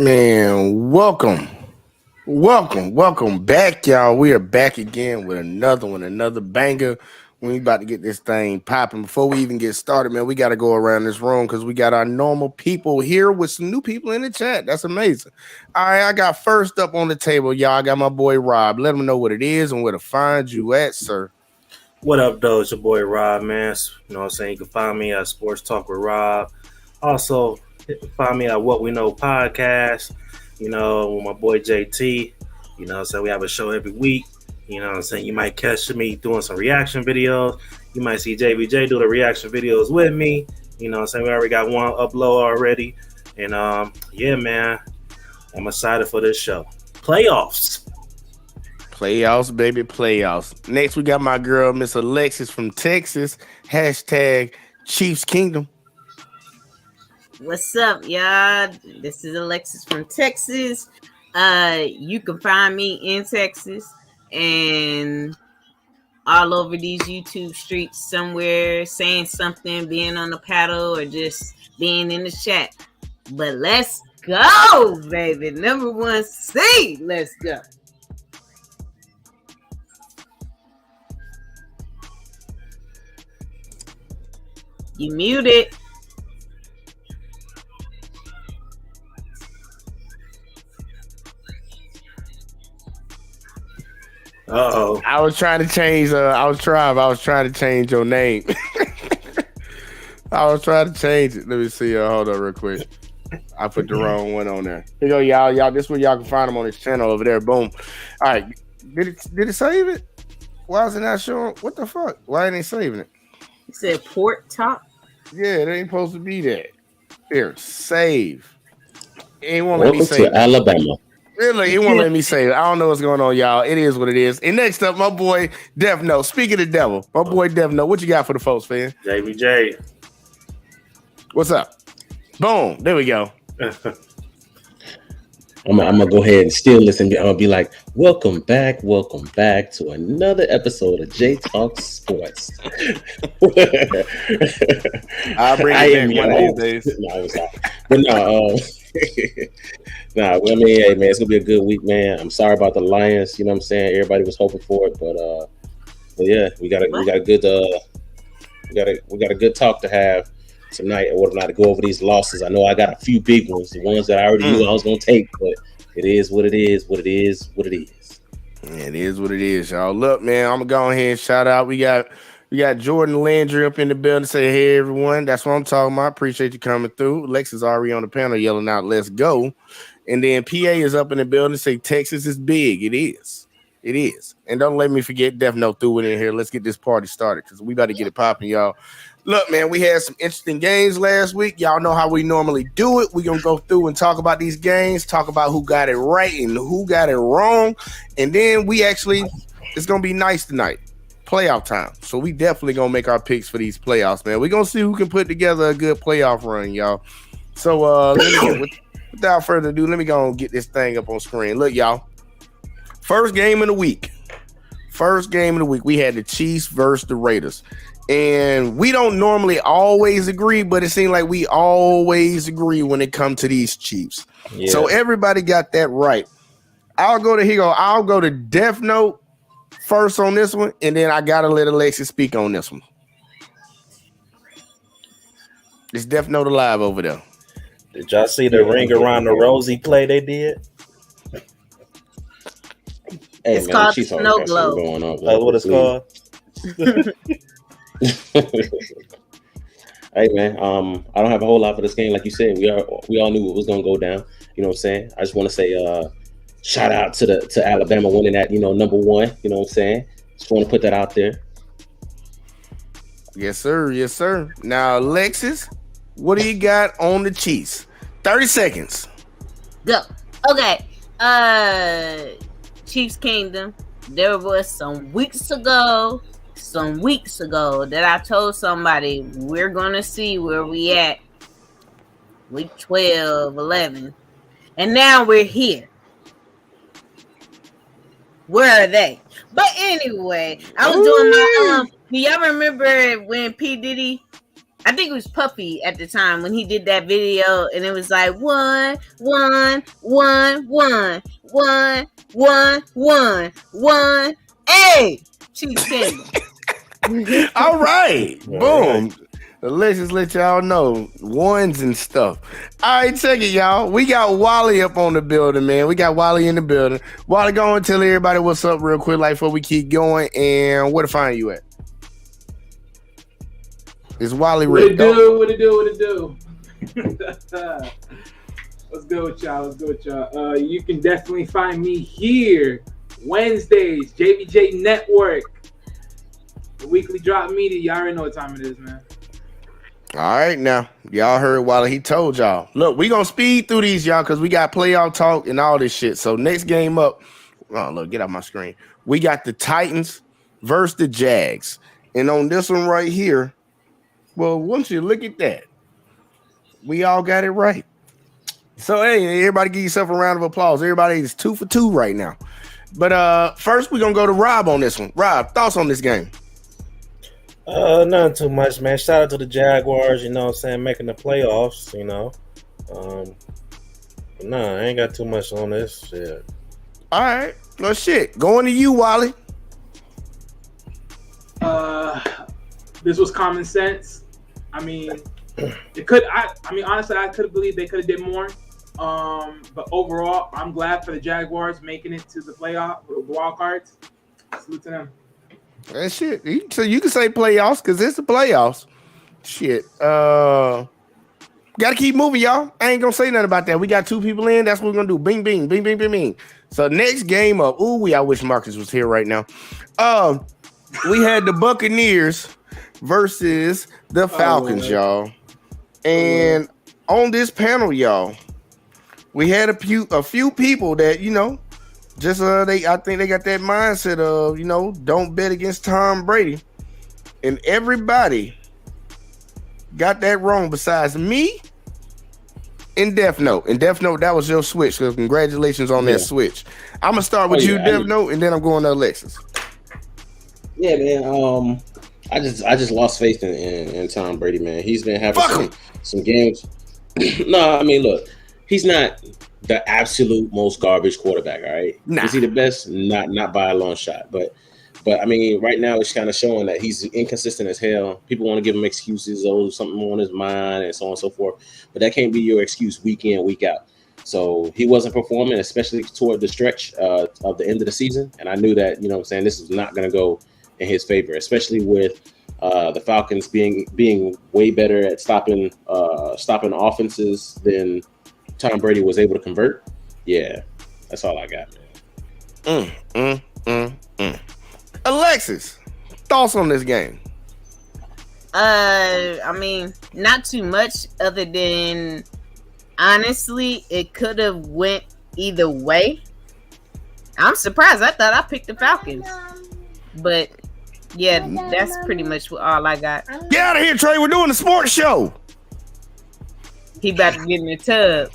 Man, welcome back, y'all. We are back again with another one, another banger. We about to get this thing popping. Before we even get started, man, we got to go around this room because we got our normal people here with some new people in the chat. That's amazing. All right, I got first up on the table, y'all. I got my boy Rob. Let him know what it is and where to find you at, sir. What up, though? It's your boy Rob, man. You know what I'm saying? You can find me at Sports Talk with Rob. Also, find me at What We Know Podcast, with my boy JT. You know what I'm saying? We have a show every week. You know what I'm saying? You might catch me doing some reaction videos. You might see JVJ do the reaction videos with me. You know what I'm saying? We already got one upload already. And, yeah, man, I'm excited for this show. Playoffs. Playoffs, baby, playoffs. Next, we got my girl, Miss Alexis from Texas. Hashtag Chiefs Kingdom. What's up, y'all? This is Alexis from Texas. You can find me in Texas and all over these YouTube streets somewhere, saying something, being on the paddle, or just being in the chat. But let's go, baby. Number one seed. Let's go. You muted. Uh-oh. I was trying to change. I was trying to change your name. I was trying to change it. Let me see. Hold on, real quick. I put the wrong one on there. Here you go, y'all. Y'all, this is where y'all can find him on his channel over there. Boom. All right. Did it save it? Why is it not showing? What the fuck? Why ain't it saving it? You said port top. Yeah, it ain't supposed to be that. Here, save. It won't let me Welcome save. to Alabama. Really, it won't let me save it. I don't know what's going on, y'all. It is what it is. And next up, my boy Death Note. Speaking of the devil, my boy Death Note. What you got for the folks, fan? JVJ. What's up? Boom. There we go. I'm gonna go ahead and still listen. I'm gonna be like, welcome back to another episode of J Talk Sports. I'll bring it back one of these days. No, but no, nah. I mean, hey man, it's gonna be a good week, man. I'm sorry about the Lions. You know what I'm saying? Everybody was hoping for it, but yeah, we got a good talk to have tonight and whatnot to go over these losses. I know I got a few big ones, the ones that I already knew I was gonna take, but it is what it is. It is what it is, y'all. Look, man, I'm gonna go ahead and shout out. We got Jordan Landry up in the building. Say hey everyone. That's what I'm talking about. Appreciate you coming through. Lex is already on the panel yelling out, "Let's go!" And then PA is up in the building. Say Texas is big. It is. It is. And don't let me forget Death Note threw it in here. Let's get this party started because we about to get it popping, y'all. Look, man, we had some interesting games last week. Y'all know how we normally do it. We're going to go through and talk about these games, talk about who got it right and who got it wrong. And then it's going to be nice tonight. Playoff time. So we definitely going to make our picks for these playoffs, man. We're going to see who can put together a good playoff run, y'all. So without further ado, let me go and get this thing up on screen. Look, y'all. First game of the week. We had the Chiefs versus the Raiders. And we don't normally always agree, but it seems like we always agree when it comes to these Chiefs. Yeah. So everybody got that right. I'll go to Death Note first on this one, and then I gotta let Alexis speak on this one. Is Death Note alive over there? Did y'all see the ring around the rosy play they did? Hey, it's called Snow Globe. That's what it's called. Hey man, I don't have a whole lot for this game. Like you said, we all knew what was gonna go down. You know what I'm saying? I just want to say shout out to Alabama winning that, number one. You know what I'm saying? Just want to put that out there. Yes, sir. Now, Alexis, what do you got on the Chiefs? 30 seconds. Go. Okay. Chiefs Kingdom. There was some weeks ago that I told somebody we're gonna see where we at week 12, 11, and now we're here. Where are they? But anyway, I was doing my do y'all remember when P. Diddy I think it was Puffy at the time when he did that video, and it was like 1 1 1 1 1 1 1 1. Hey, she's kidding. All right, All boom. Let's just let y'all know ones and stuff. All right, check it, y'all. We got Wally up on the building, man. We got Wally in the building. Wally, go and tell everybody what's up real quick, like before we keep going, and where to find you at. It's Wally What Rick. it do? What it do? What it do? What's good with y'all? What's good with y'all? You can definitely find me here Wednesdays, JBJ Network, the weekly drop media. Y'all already know what time it is, man. All right, now y'all heard Wally. He told y'all. Look, we gonna speed through these, y'all, because we got playoff talk and all this shit. So next game up. Oh, look, get off my screen. We got the Titans versus the Jags, and on this one right here, well, once you look at that, we all got it right. So hey, everybody, give yourself a round of applause. Everybody is 2 for 2 right now. But first, we're gonna go to Rob on this one. Rob, thoughts on this game? Nothing too much, man. Shout out to the Jaguars, you know what I'm saying, making the playoffs, you know. Nah, I ain't got too much on this shit. All right. Well, shit. Going to you, Wally. This was common sense. I mean, it could. I mean, honestly, I could have believed they could have did more. But overall, I'm glad for the Jaguars making it to the playoff, the wild cards. Salute to them. That shit. So you can say playoffs because it's the playoffs. Shit. Gotta keep moving, y'all. I ain't gonna say nothing about that. We got 2 people in. That's what we're gonna do. Bing, bing, bing, bing, bing, bing. So next game up. Ooh, I wish Marcus was here right now. We had the Buccaneers versus the Falcons, y'all. And on this panel, y'all, we had a few people that, you know, just I think they got that mindset of, you know, don't bet against Tom Brady. And everybody got that wrong besides me and Death Note. And Death Note, that was your switch. So congratulations on that switch. I'm gonna start with you, Death Note, and then I'm going to Alexis. Yeah, man. I just lost faith in Tom Brady, man. He's been having some games. No, I mean, look, he's not the absolute most garbage quarterback. All right, is he the best? Not by a long shot, but I mean, right now it's kind of showing that he's inconsistent as hell. People want to give him excuses, something on his mind, and so on and so forth. But that can't be your excuse week in, week out. So he wasn't performing, especially toward the stretch of the end of the season. And I knew that, you know what I'm saying, this was not going to go in his favor, especially with the Falcons being way better at stopping offenses than Tom Brady was able to convert. Yeah, that's all I got, man. Alexis, thoughts on this game? I mean, not too much other than honestly, it could have went either way. I'm surprised. I thought I picked the Falcons, but yeah, that's pretty much all I got. Get out of here, Trey. We're doing a sports show. He about to get in the tub.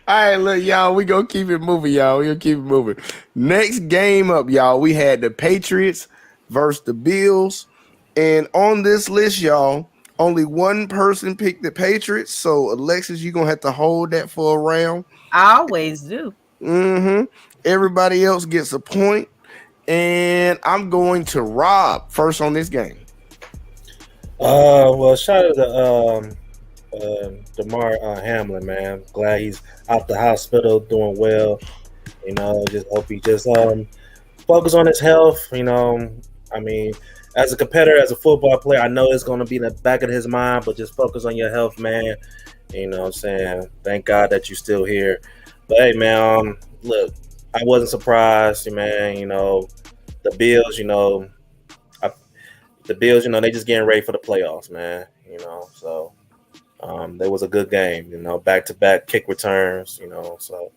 All right, look, y'all, we gonna keep it moving, y'all. We gonna keep it moving. Next game up, y'all, we had the Patriots versus the Bills. And on this list, y'all, only one person picked the Patriots. So, Alexis, you're gonna have to hold that for a round. I always do. Everybody else gets a point. And I'm going to Rob first on this game. Well, shout out to DeMar Hamlin, man. Glad he's out the hospital, doing well. You know, just hope he just focus on his health. You know, I mean, as a competitor, as a football player, I know it's going to be in the back of his mind, but just focus on your health, man. You know what I'm saying? Thank God that you're still here. But hey, man, look, I wasn't surprised, man. You know, the Bills, they just getting ready for the playoffs, man. You know, so there was a good game, you know, back-to-back kick returns, you know, so,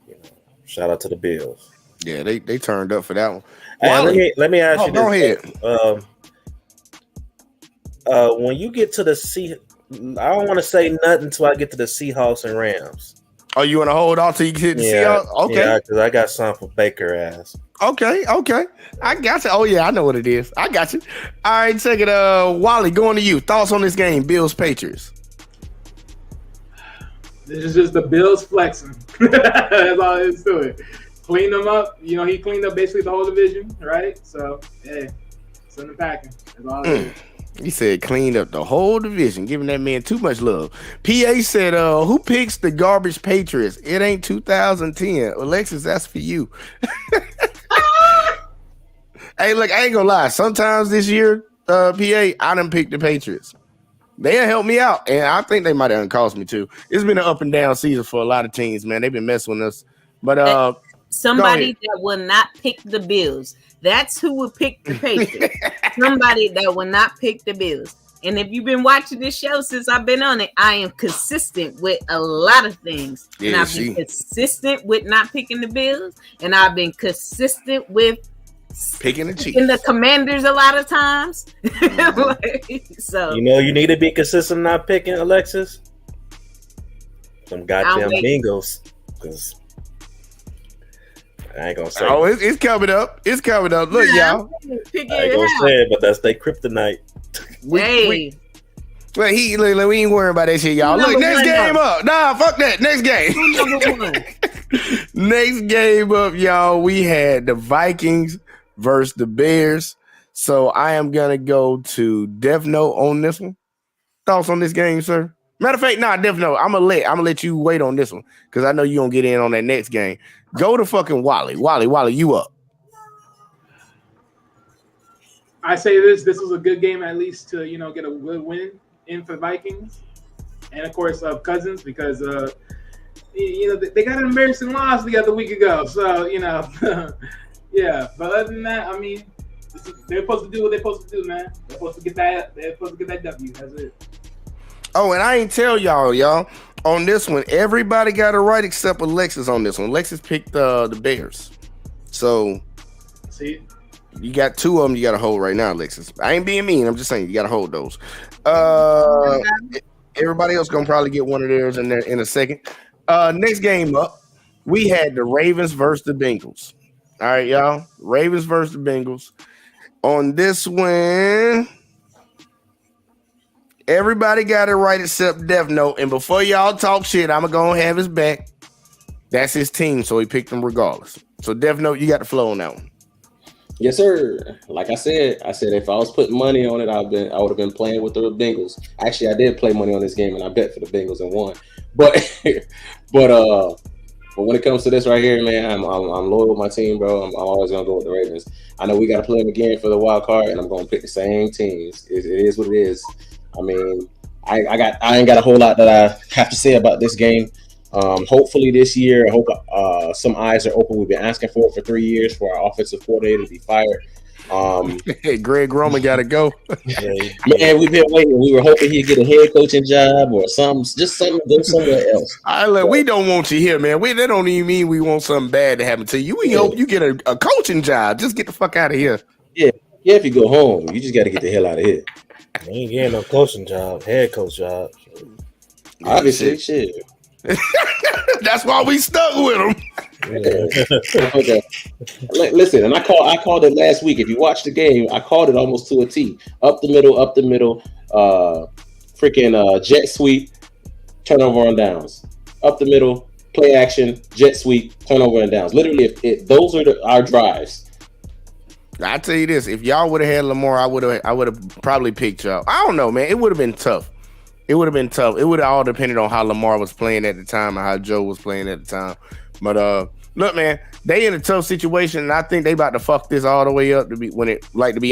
you know, shout out to the Bills. Yeah, they turned up for that one. Hey, let me ask you this. Go ahead. When you get to the I don't want to say nothing until I get to the Seahawks and Rams. Oh, you want to hold on till you get to the Seahawks? Okay. Yeah, because I got something for Baker ass. Okay. I got you. Oh yeah, I know what it is. I got you. All right, check it. Wally, going to you. Thoughts on this game, Bills Patriots? This is just the Bills flexing. That's all it is to it. Clean them up. You know, he cleaned up basically the whole division, right? So, hey, send them packing. That's all it is. He said cleaned up the whole division, giving that man too much love. PA said, who picks the garbage Patriots? It ain't 2010. Alexis, that's for you. Hey, look, I ain't gonna lie. Sometimes this year, PA, I done picked the Patriots. They helped me out, and I think they might have cost me too. It's been an up and down season for a lot of teams, man. They've been messing with us. But somebody that will not pick the Bills. That's who will pick the Patriots. Somebody that will not pick the Bills. And if you've been watching this show since I've been on it, I am consistent with a lot of things. Yeah, and I've been consistent with not picking the Bills, and I've been consistent with picking the Chiefs. In the Commanders a lot of times. So you know you need to be consistent not picking, Alexis. Some goddamn Bengals. Because I ain't gonna say. Oh, it's coming up. It's coming up. Look, y'all. I ain't gonna say it, but that's their kryptonite. We ain't worrying about that shit, y'all. Look, next game up. Nah, fuck that. Next game. Next game up, y'all. We had the Vikings versus the Bears. So I am gonna go to Death Note on this one. Thoughts on this game, sir? Matter of fact, Death Note. I'm gonna let you wait on this one because I know you gonna get in on that next game. Go to fucking Wally. Wally, you up? I say this was a good game at least to get a good win in for the Vikings, and of course Cousins because they got an embarrassing loss the other week ago. So yeah. But other than that, I mean, they're supposed to do what they're supposed to do, man. They're supposed to get that. They're supposed to get that W. That's it. Oh, and I ain't tell y'all on this one. Everybody got it right except Alexis on this one. Alexis picked the Bears. So see. You got two of them you got to hold right now, Alexis. I ain't being mean. I'm just saying you got to hold those. Everybody else going to probably get one of theirs in there in a second. Next game up, we had the Ravens versus the Bengals. All right, y'all. Ravens versus the Bengals. On this one, everybody got it right except Death Note. And before y'all talk shit, I'm going to go and have his back. That's his team, so he picked them regardless. So Death Note, you got the flow on that one. Yes, sir. Like I said if I was putting money on it, I would have been playing with the Bengals. Actually, I did play money on this game, and I bet for the Bengals and won. But when it comes to this right here, man, I'm loyal with my team, bro. I'm always gonna go with the Ravens. I know we got to play them again for the wild card, and I'm gonna pick the same teams. It is what it is. I mean, I ain't got a whole lot that I have to say about this game. Hopefully this year, I hope some eyes are open. We've been asking for it for 3 years for our offensive coordinator to be fired. Greg Roman got to go. Man, we've been waiting. We were hoping he'd get a head coaching job or something, just something, go somewhere else. We don't want you here, man. That don't even mean we want something bad to happen to you. We hope you get a coaching job. Just get the fuck out of here. Yeah, if you go home, you just got to get the hell out of here. We ain't getting no coaching job, head coach job. Obviously, shit. That's why we stuck with him. Okay. Listen, and I called it last week. If you watch the game, I called it almost to a T. Up the middle, freaking jet sweep, turnover on downs. Up the middle, play action, jet sweep, turnover and downs. Literally, if those are our drives. I tell you this: if y'all would have had Lamar, I would have probably picked y'all. I don't know, man. It would have been tough. It would have all depended on how Lamar was playing at the time and how Joe was playing at the time. But look, man, they in a tough situation, and I think they about to fuck this all the way up. To be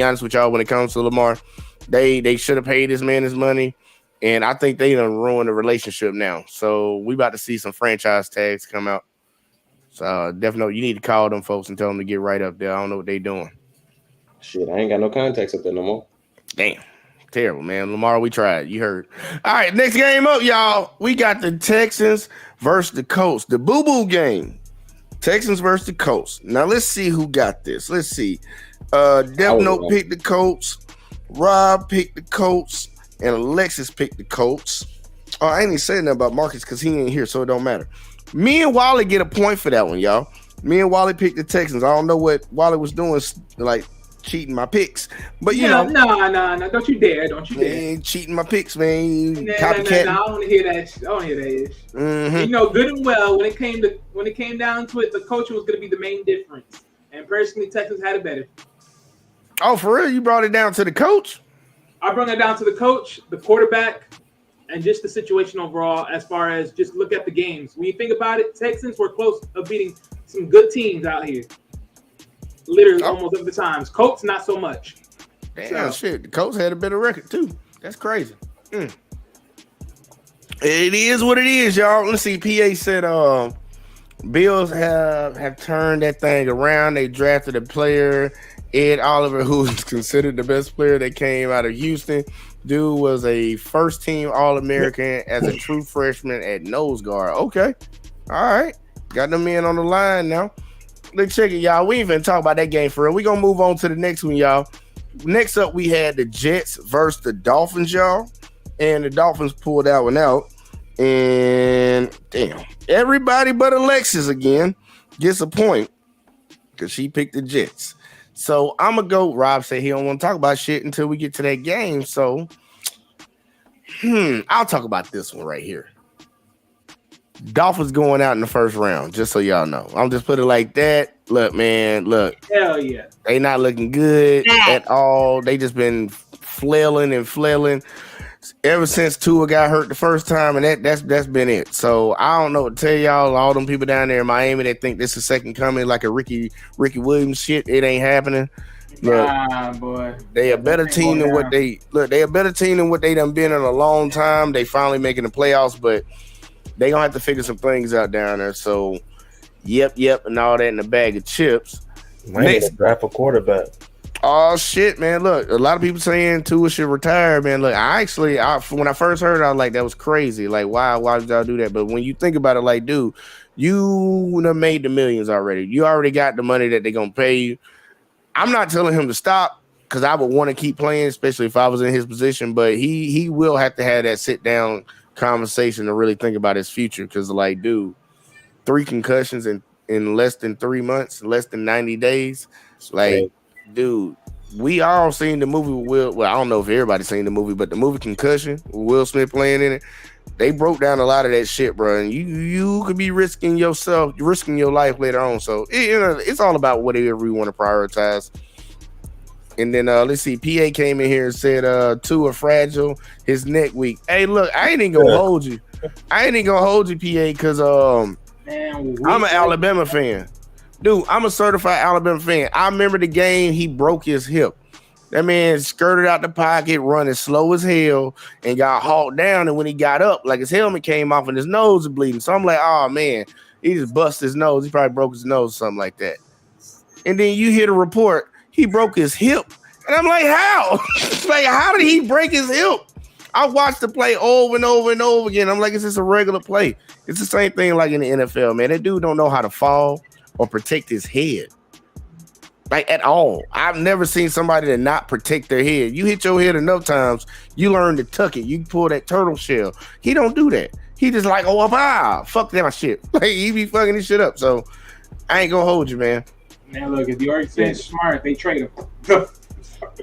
honest with y'all, when it comes to Lamar, they should have paid this man his money, and I think they done ruined the relationship now. So we about to see some franchise tags come out. So definitely, you need to call them folks and tell them to get right up there. I don't know what they doing. Shit, I ain't got no contacts up there no more. Damn. Terrible, man. Lamar, we tried. You heard. All right, next game up, y'all. We got the Texans versus the Colts. The boo-boo game. Texans versus the Colts. Now, let's see who got this. Let's see. Death Note picked the Colts. Rob picked the Colts. And Alexis picked the Colts. Oh, I ain't even saying nothing about Marcus because he ain't here, so it don't matter. Me and Wally get a point for that one, y'all. Me and Wally picked the Texans. I don't know what Wally was doing, like cheating my picks, but you know, no, don't you dare, man, cheating my picks, man. No, Copycat. I don't want to hear that. I don't hear that. Mm-hmm. You know, good and well, when it came down to it, the coaching was going to be the main difference. And personally, Texas had it better. Oh, for real? You brought it down to the coach? I brought it down to the coach, the quarterback, and just the situation overall. As far as just look at the games, when you think about it, Texans were close of beating some good teams out here. Literally almost every times. Colts, not so much. Damn, shit. The Colts had a better record, too. That's crazy. It is what it is, y'all. Let's see. PA said Bills have turned that thing around. They drafted a player, Ed Oliver, who is considered the best player that came out of Houston. Dude was a first-team All-American as a true freshman at nose guard. Okay. All right. Got them in on the line now. Let's check it, y'all. We ain't even talk about that game for real. We're going to move on to the next one, y'all. Next up, we had the Jets versus the Dolphins, y'all. And the Dolphins pulled that one out. And, damn, everybody but Alexis again gets a point because she picked the Jets. So, I'm going to go. Rob said he don't want to talk about shit until we get to that game. So, I'll talk about this one right here. Dolphins going out in the first round, just so y'all know. I'll just put it like that. Look, man, look. Hell yeah. They not looking good at all. They just been flailing ever since Tua got hurt the first time, and that's been it. So I don't know what to tell y'all. All them people down there in Miami that think this is second coming, like a Ricky Williams shit. It ain't happening. Look, boy. They a better team than what they done been in a long time. They finally making the playoffs, but they gonna have to figure some things out down there. So, yep, and all that in the bag of chips. Next, draft a quarterback. Oh shit, man! Look, a lot of people saying Tua should retire, man. Look, when I first heard it, I was like, that was crazy. Like, why did y'all do that? But when you think about it, like, dude, you have made the millions already. You already got the money that they're gonna pay you. I'm not telling him to stop because I would want to keep playing, especially if I was in his position. But he will have to have that sit down conversation to really think about his future, because like, dude, 3 concussions in less than 3 months, less than 90 days. Like, dude, we all seen the movie with Will. Well, I don't know if everybody's seen the movie, but the movie Concussion with Will Smith playing in it, they broke down a lot of that shit, bro. And you could be risking your life later on. So it's all about whatever you want to prioritize. And then let's see, PA came in here and said Tua fragile, his neck weak. Hey, look, I ain't even gonna hold you. PA, because I'm an Alabama fan. Dude, I'm a certified Alabama fan. I remember the game he broke his hip. That man skirted out the pocket, running slow as hell, and got hauled down. And when he got up, like, his helmet came off and his nose is bleeding. So I'm like, oh man, he just busted his nose. He probably broke his nose or something like that. And then you hear the report, he broke his hip. And I'm like, how? Like, how did he break his hip? I watched the play over and over and over again. I'm like, it's just a regular play. It's the same thing like in the NFL, man. That dude don't know how to fall or protect his head. Like, at all. I've never seen somebody to not protect their head. You hit your head enough times, you learn to tuck it. You pull that turtle shell. He don't do that. He just like, fuck that shit. Like, he be fucking this shit up. So I ain't gonna hold you, man. Man, look, if the Oregon's smart, they trade him.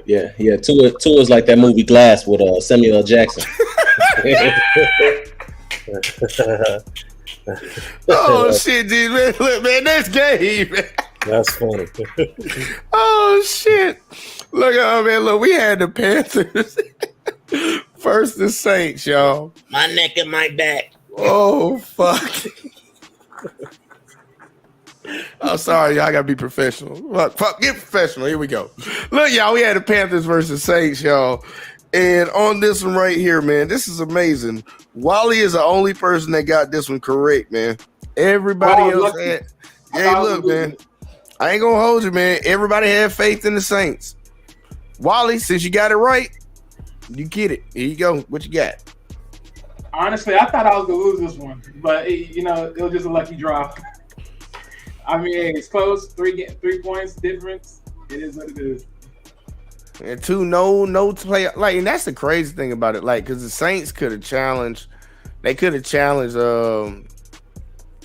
Yeah. Tua's like that movie Glass with Samuel L. Jackson. Oh shit, dude, man! Look, man, that's gay, man. That's funny. Oh shit! Look, man, look, we had the Panthers first the Saints, y'all. My neck and my back. Oh fuck! I'm sorry, y'all gotta be professional. Fuck, get professional. Here we go. Look, y'all, we had the Panthers versus Saints, y'all. And on this one right here, man, this is amazing. Wally is the only person that got this one correct, man. Everybody else had. Hey, look, man. I ain't gonna hold you, man. Everybody had faith in the Saints. Wally, since you got it right, you get it. Here you go. What you got? Honestly, I thought I was gonna lose this one, but it was just a lucky draw. I mean, it's close. 3 points difference. It is what it is. And 2, no play. Like, and that's the crazy thing about it. Like, because the Saints could have challenged. They could have challenged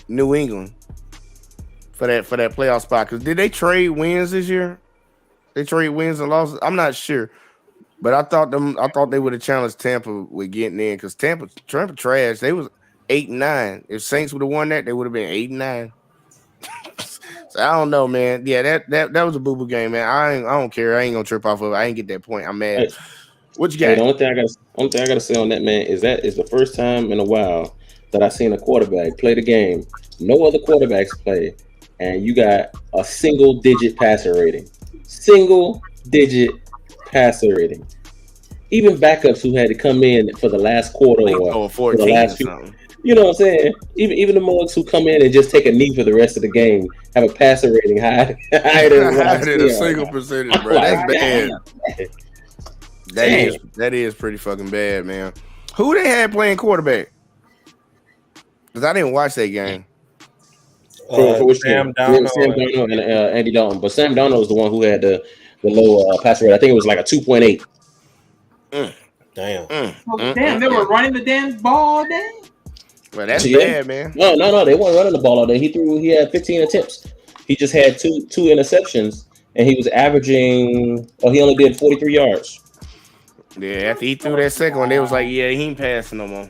New England for that playoff spot. Because did they trade wins this year? They trade wins and losses. I'm not sure, but I thought they would have challenged Tampa with getting in because Tampa trash. They was 8-9. If Saints would have won that, they would have been 8-9. So I don't know, man. Yeah, that was a boo-boo game, man. I don't care. I ain't gonna trip off of it. I ain't get that point. I'm mad. Hey, what you got? Hey, the only thing I gotta say on that, man, is that is the first time in a while that I've seen a quarterback play the game. No other quarterbacks play, and you got a single-digit passer rating. Single-digit passer rating. Even backups who had to come in for the last quarter or for the last few. You know what I'm saying? Even the mugs who come in and just take a knee for the rest of the game have a passer rating higher than a single percentage, bro. That's bad. That is pretty fucking bad, man. Who they had playing quarterback? Because I didn't watch that game. For which Sam Darnold and Andy Dalton. But Sam Darnold was the one who had the low passer rate. I think it was like a 2.8. Damn. Damn, they were running the damn ball all day? Well, that's bad, man. No, they weren't running the ball all day. He had 15 attempts. He just had two interceptions, and he was averaging. Oh, he only did 43 yards. Yeah, after he threw that second one, they was like, "Yeah, he ain't passing no more."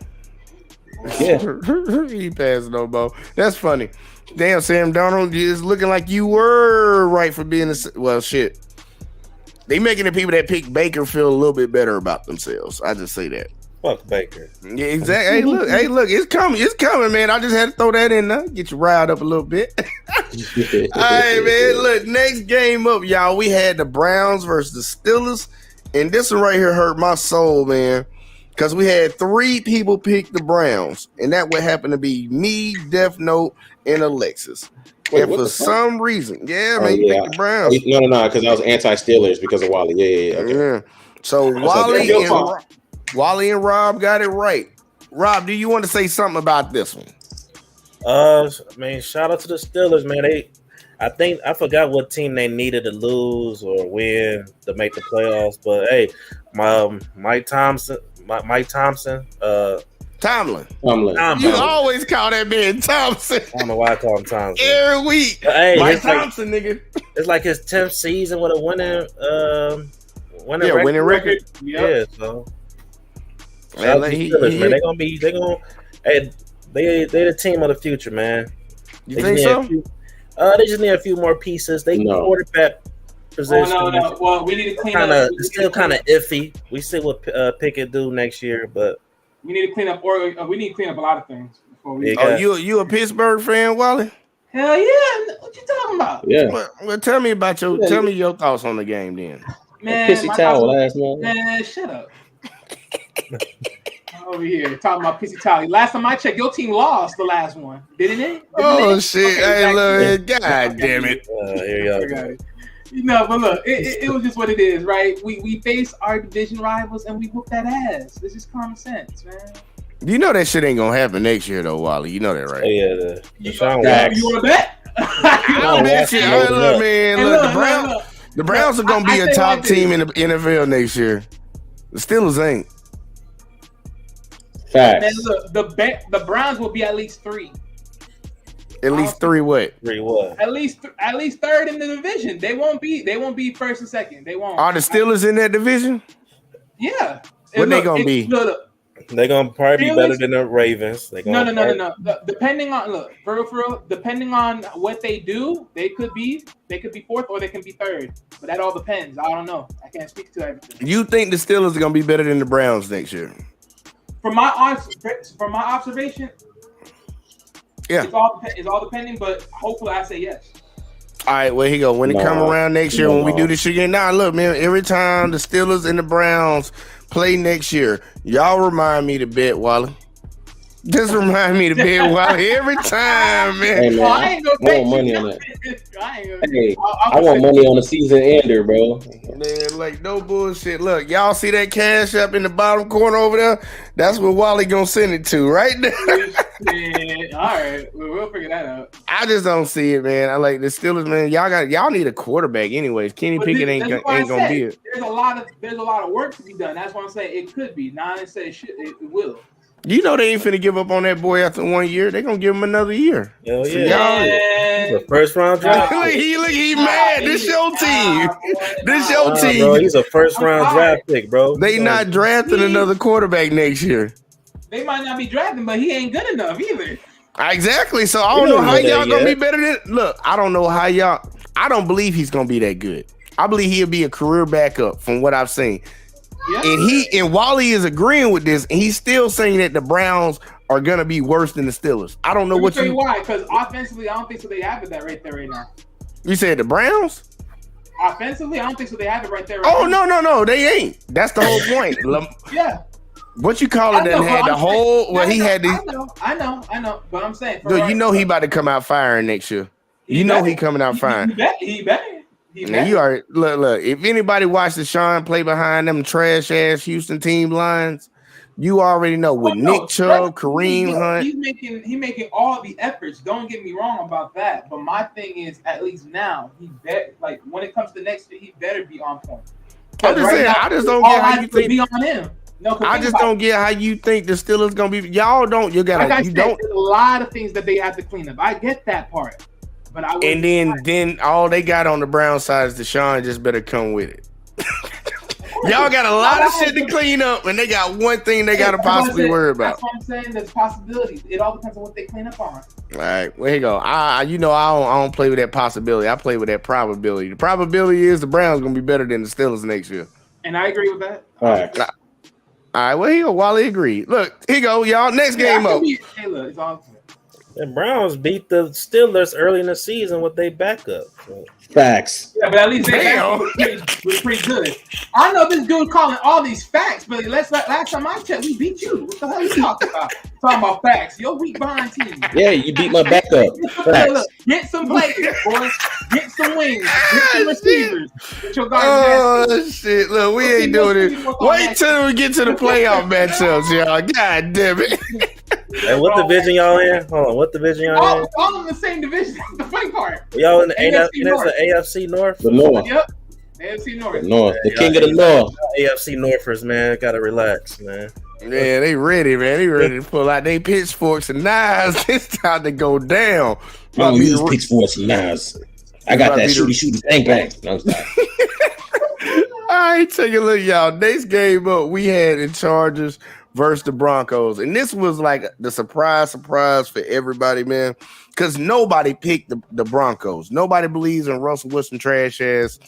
Yeah, he ain't passing no more. That's funny. Damn, Sam Darnold is looking like you were right for being well. Shit, they making the people that pick Baker feel a little bit better about themselves. I just say that. Fuck Baker. Yeah, exactly. Hey, look, it's coming, man. I just had to throw that in there, get you riled up a little bit. All right, man. Look, next game up, y'all. We had the Browns versus the Steelers, and this one right here hurt my soul, man, because we had 3 people pick the Browns, and that would happen to be me, Death Note, and Alexis. Wait, and for some reason, man, you picked the Browns. No, because I was anti-Steelers because of Wally. Yeah. Okay. Yeah. So Wally and Rob got it right. Rob, do you want to say something about this one? Man, shout out to the Steelers, man. I forgot what team they needed to lose or win to make the playoffs, but hey, Mike Tomlin. You always call that man Thompson. I don't know why I call him Thompson every week. Hey, Mike Thompson, nigga. It's like his 10th season with a winning record. Yep. Yeah, so. Man, they're the team of the future, man. You think so? They just need a few more pieces. Quarterback position. No. Well, we need to clean up. It's still kind of iffy. We see what Pickett do next year, but we need to clean up. We need to clean up a lot of things before we. You a Pittsburgh fan, Wally? Hell yeah! What you talking about? Yeah. Well, tell me your thoughts on the game, then. Man, pissy towel last month. Man, shut up. Over here talking about pissy towel. Last time I checked, your team lost the last one, didn't it? Shit! Okay, hey, look, God damn it! Here you go. But look, it was just what it is, right? We face our division rivals and we whoop that ass. This is common sense, man. You know that shit ain't gonna happen next year, though, Wally. You know that, right? Yeah, you want to bet? I don't bet shit. Look, man. The Browns are gonna be a top team in the NFL next year. The Steelers ain't. Facts. And look, the Browns will be at least 3. At least 3 what? 3 what? At least 3rd in the division. They won't be first and second. They won't. Are the Steelers in that division? Yeah. What they gonna be? They're gonna probably be better than the Ravens. No. Depending on for real, depending on what they do, they could be 4th or they can be 3rd. But that all depends. I don't know. I can't speak to everything. You think the Steelers are gonna be better than the Browns next year? From my observation, yeah, it's all depending. But hopefully, I say yes. All right, well, here you go. When it come around next year, when we do this shit again, look, man. Every time the Steelers and the Browns play next year, y'all remind me to bet, Wally. Just remind me to bet, Wally, every time, man. Hey, man, I want money on that. I want money on the season ender, bro. Man, like no bullshit. Look, y'all see that cash up in the bottom corner over there? That's what Wally gonna send it to, right there. Yeah, all right, we'll figure that out. I just don't see it, man. I like the Steelers, man. Y'all need a quarterback, anyways. Kenny Pickett ain't gonna be it. There's a lot of work to be done. That's why I'm saying it could be. Now I didn't say it should. It will. You know they ain't finna give up on that boy after 1 year. They gonna give him another year. Hell So yeah. y'all, He's a first round draft look, pick. he mad. This your team. This your Nah, team. bro, he's a first round I'm draft pick, bro. They not drafting another quarterback next year. They might not be drafting, but he ain't good enough either. Exactly. So I We don't know don't how know that y'all gonna be yet. better than. Look, I don't know how y'all. I don't believe he's gonna be that good. I believe he'll be a career backup from what I've seen. Yeah. And Wally is agreeing with this, and he's still saying that the Browns are gonna be worse than the Steelers. I don't know Let me what tell you you why. Because offensively, I don't think so. They have it that right there right now. you said. The Browns? Offensively, I don't think so. They have it right there. Oh now. no, they ain't. That's the whole point. Yeah. What you call it? I That know, had but the I'm whole. saying- Well, I he know, had these. I know. But I'm saying, Dude, you know he about to come out firing next year. You know he coming out firing. He better. And you are look. If anybody watched the Sean play behind them trash ass Houston team lines, you already know with Nick Chubb, Kareem Hunt. He's making all the efforts. Don't get me wrong about that. But my thing is, at least now, he bet like when it comes to next year, he better be on point. I'm just saying, I just don't get how you think. Be on him. No, I just don't get how you think the Steelers gonna be. Y'all don't. You gotta. Like I you said, don't. there's a lot of things that they have to clean up. I get that part, but I And then all they got on the Brown side is Deshaun. Just better come with it. Y'all got a lot of shit to clean up, and they got one thing they gotta possibly worry about. That's what I'm saying. There's possibilities. It all depends on what they clean up on. All right, well, here you go. I don't play with that possibility. I play with that probability. The probability is the Browns gonna be better than the Steelers next year. And I agree with that. All right. All right, well, here you go. Wally agreed. Look, here you go, y'all. Next game up. Hey, look, it's all. The Browns beat the Steelers early in the season with their backup. So, Facts. Yeah, but at least they Damn. was pretty good. I know this dude calling all these facts, but last time I checked, we beat you. What the hell are you talking about? Talking about facts. You're weak behind team. Yeah, you beat my backup. Facts. Look, get some players, boys. Get some wings. Get some receivers. Get your guys. Oh shit! Look, we ain't doing it. Wait till we get to the playoff matchups, y'all. God damn it! hey, what division y'all in? Hold on, what division y'all in? all in the same division. The funny part. Y'all in the AFC North. AFC North? The North. Yep. AFC North. The North. The king of the North. AFC Northers, man, gotta relax, man. Yeah, they ready, man. They ready to pull out their pitchforks and knives. It's time to go down. I don't use pitchforks and knives. I got that shooty bang bang. No, I'm sorry. All right, take a look, y'all. Next game up, we had the Chargers versus the Broncos. And this was like the surprise for everybody, man. Because nobody picked the Broncos. Nobody believes in Russell Wilson trash ass.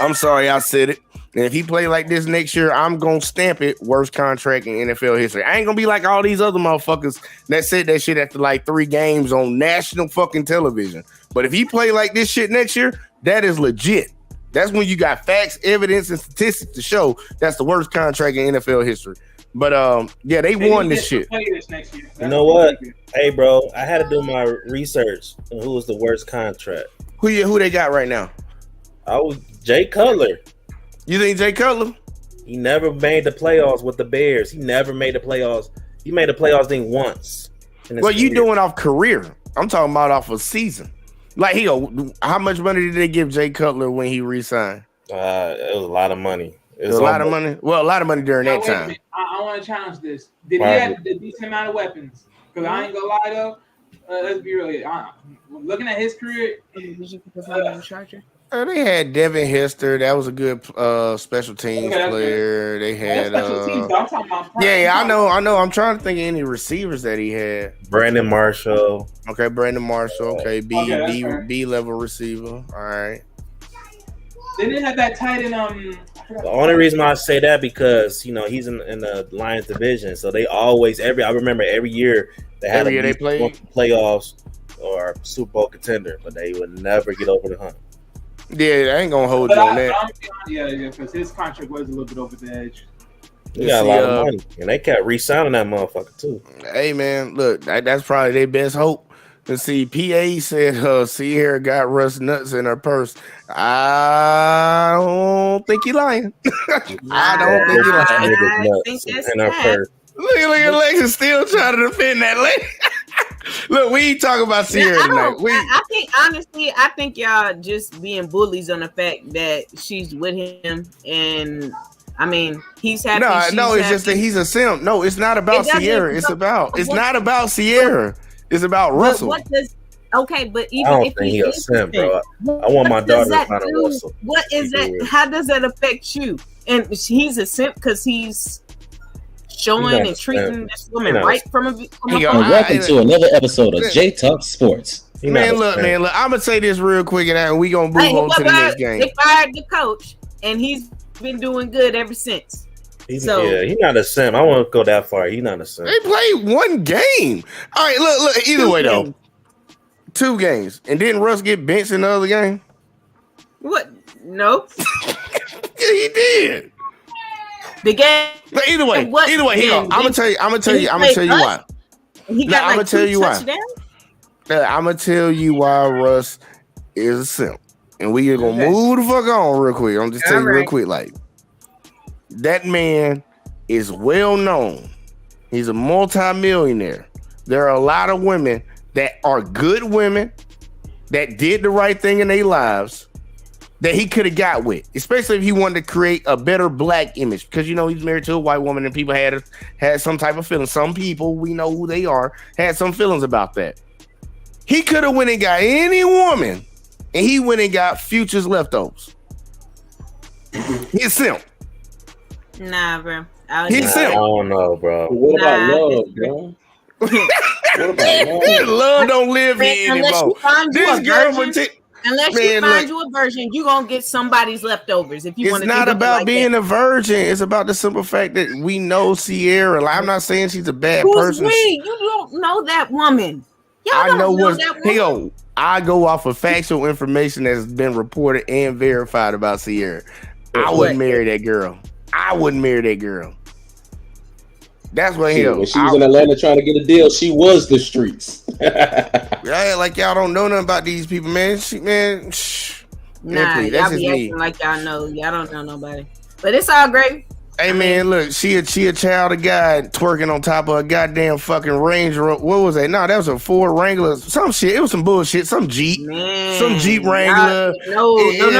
I'm sorry, I said it. And if he play like this next year, I'm going to stamp it worst contract in NFL history. I ain't going to be like all these other motherfuckers that said that shit after like 3 games on national fucking television. But if he play like this shit next year, that is legit. That's when you got facts, evidence, and statistics to show that's the worst contract in NFL history. But yeah, they won this shit. You know what? Hey, bro, I had to do my research on who was the worst contract. Who they got right now? I was Jay Cutler. You think Jay Cutler? He never made the playoffs with the Bears. He never made the playoffs. He made the playoffs thing once. Well, you doing off career. I'm talking about off a season. Like, how much money did they give Jay Cutler when he re-signed? It was a lot of money. It was a lot of money? Well, a lot of money during that time. I want to challenge this. Did he have a decent amount of weapons? Because I ain't going to lie, though. Let's be real. Looking at his career. They had Devin Hester. That was a good special teams player. They had I know. I'm trying to think of any receivers that he had. Brandon Marshall. Okay, Brandon Marshall. Okay, B level receiver. All right. They didn't have that tight end. The only reason why I say that because he's in the Lions division, so they always I remember every year they had they played playoffs or Super Bowl contender, but they would never get over the hump. Yeah, I ain't gonna hold you on that. Yeah, because his contract was a little bit over the edge. He got a lot of money, and they kept re-signing that motherfucker too. Hey man, look, that's probably their best hope. To see, PA said Sierra got Russ nuts in her purse. I don't think he lying. I don't think he lying. In her purse. Look at Alexis still trying to defend that lady. Look, we ain't talking about Sierra tonight. I think y'all just being bullies on the fact that she's with him, and I mean, he's happy. No, it's just that he's a simp. No, it's not about Sierra. It's not about Sierra. It's about Russell. What does? Okay, but even I don't if think he he's a is simp, bro. what I want my does daughter to that find a do? Russell. What is that? Weird. How does that affect you? And he's a simp because he's showing He's not and a treating simp. this woman He's not a right from a. Hey, And welcome to another episode of J Talk Sports. Man, look, I'm gonna say this real quick, and we gonna move on to the next game. They fired the coach, and he's been doing good ever since. He's not a simp. I won't go that far. He's not a simp. They played one game. All right, look. Either way, though, 2 games, and didn't Russ get benched in the other game? What? No, Yeah, he did. the game. But either way, I'm gonna tell you why. He got I'm gonna tell you why. I'm gonna tell you why Russ is a simp, and we are gonna move the fuck on real quick. I'm just telling you real quick, like that man is well known. He's a multi-millionaire. There are a lot of women that are good women that did the right thing in their lives that he could have got with, especially if he wanted to create a better black image, because he's married to a white woman and people had some type of feeling. Some people, we know who they are, had some feelings about that. He could have went and got any woman, and he went and got Future's leftovers. He's a simp. Nah, bro. He's a simp. I don't know, bro. What about love, bro? What about love? Love don't live here anymore. This girl Unless you find you a virgin, you're going to get somebody's leftovers. If you want to. It's not about being a virgin. It's about the simple fact that we know Sierra. I'm not saying she's a bad person. You don't know that woman. I know what. Hell, I go off of factual information that's been reported and verified about Sierra. I wouldn't marry that girl. That's what when she was in Atlanta trying to get a deal, she was the streets. Yeah, like y'all don't know nothing about these people, man. Nah, y'all be acting like y'all know. Y'all don't know nobody. But it's all great. Hey man, look, she a child of God twerking on top of a goddamn fucking Range Rover. What was that? No, that was a Ford Wrangler. Some shit. It was some bullshit. Some Jeep. Man, some Jeep Wrangler. No,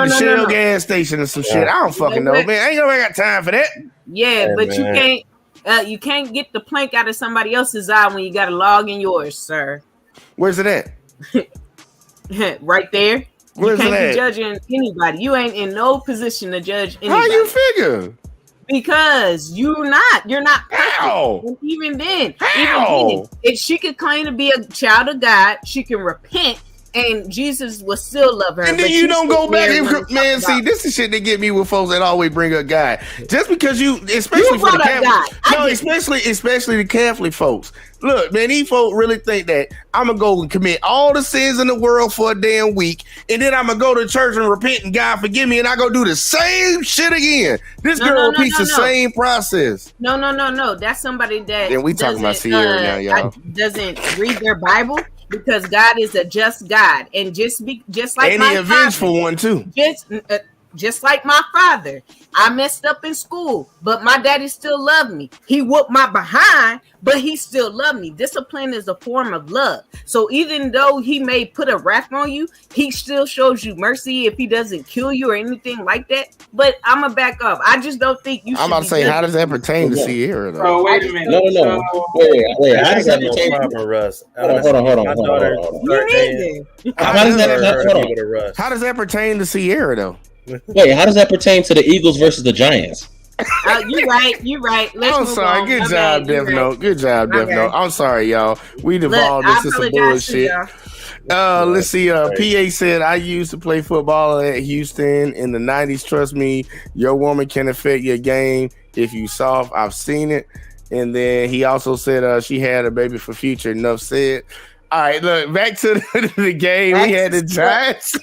Shell gas station and some shit. I don't fucking know, man. I ain't gonna got time for that. Yeah, but man. You can't get the plank out of somebody else's eye when you got a log in yours, sir. Where's it at? Right there. Where's you can't it be at? judging anybody. You ain't in no position to judge anybody. How you figure? Because you're not perfect. How? Even then, How? If she could claim to be a child of God, she can repent, and Jesus will still love her. And then you don't go back and see, this is shit that get me with folks that always bring up God. Just because especially for the Catholic, especially the Catholic folks. Look, man, these folks really think that I'm gonna go and commit all the sins in the world for a damn week, and then I'm gonna go to church and repent and God forgive me, and I go do the same shit again. This girl repeats the same process. No. That's somebody that. Then we talking about Sierra now, y'all. Doesn't read their Bible. Because God is a just God, and just like and my he a vengeful one too. Just like my father, I messed up in school, but my daddy still loved me. He whooped my behind, but he still loved me. Discipline is a form of love. So even though he may put a rap on you, he still shows you mercy if he doesn't kill you or anything like that. But I'm gonna back up. I just don't think you should. I'm about to say, how does that pertain to Sierra though? Oh, wait a minute. No. Wait. How does that pertain to Russ? Hold on. How does that pertain to Sierra though? Wait, how does that pertain to the Eagles versus the Giants? You're right. I'm sorry. Good job, Death Note. I'm sorry, y'all. We devolved into some bullshit. Let's see. PA said, I used to play football at Houston in the 90s. Trust me, your woman can affect your game if you soft. I've seen it. And then he also said she had a baby for Future. Enough said. All right, look, back to the game. We had the Giants.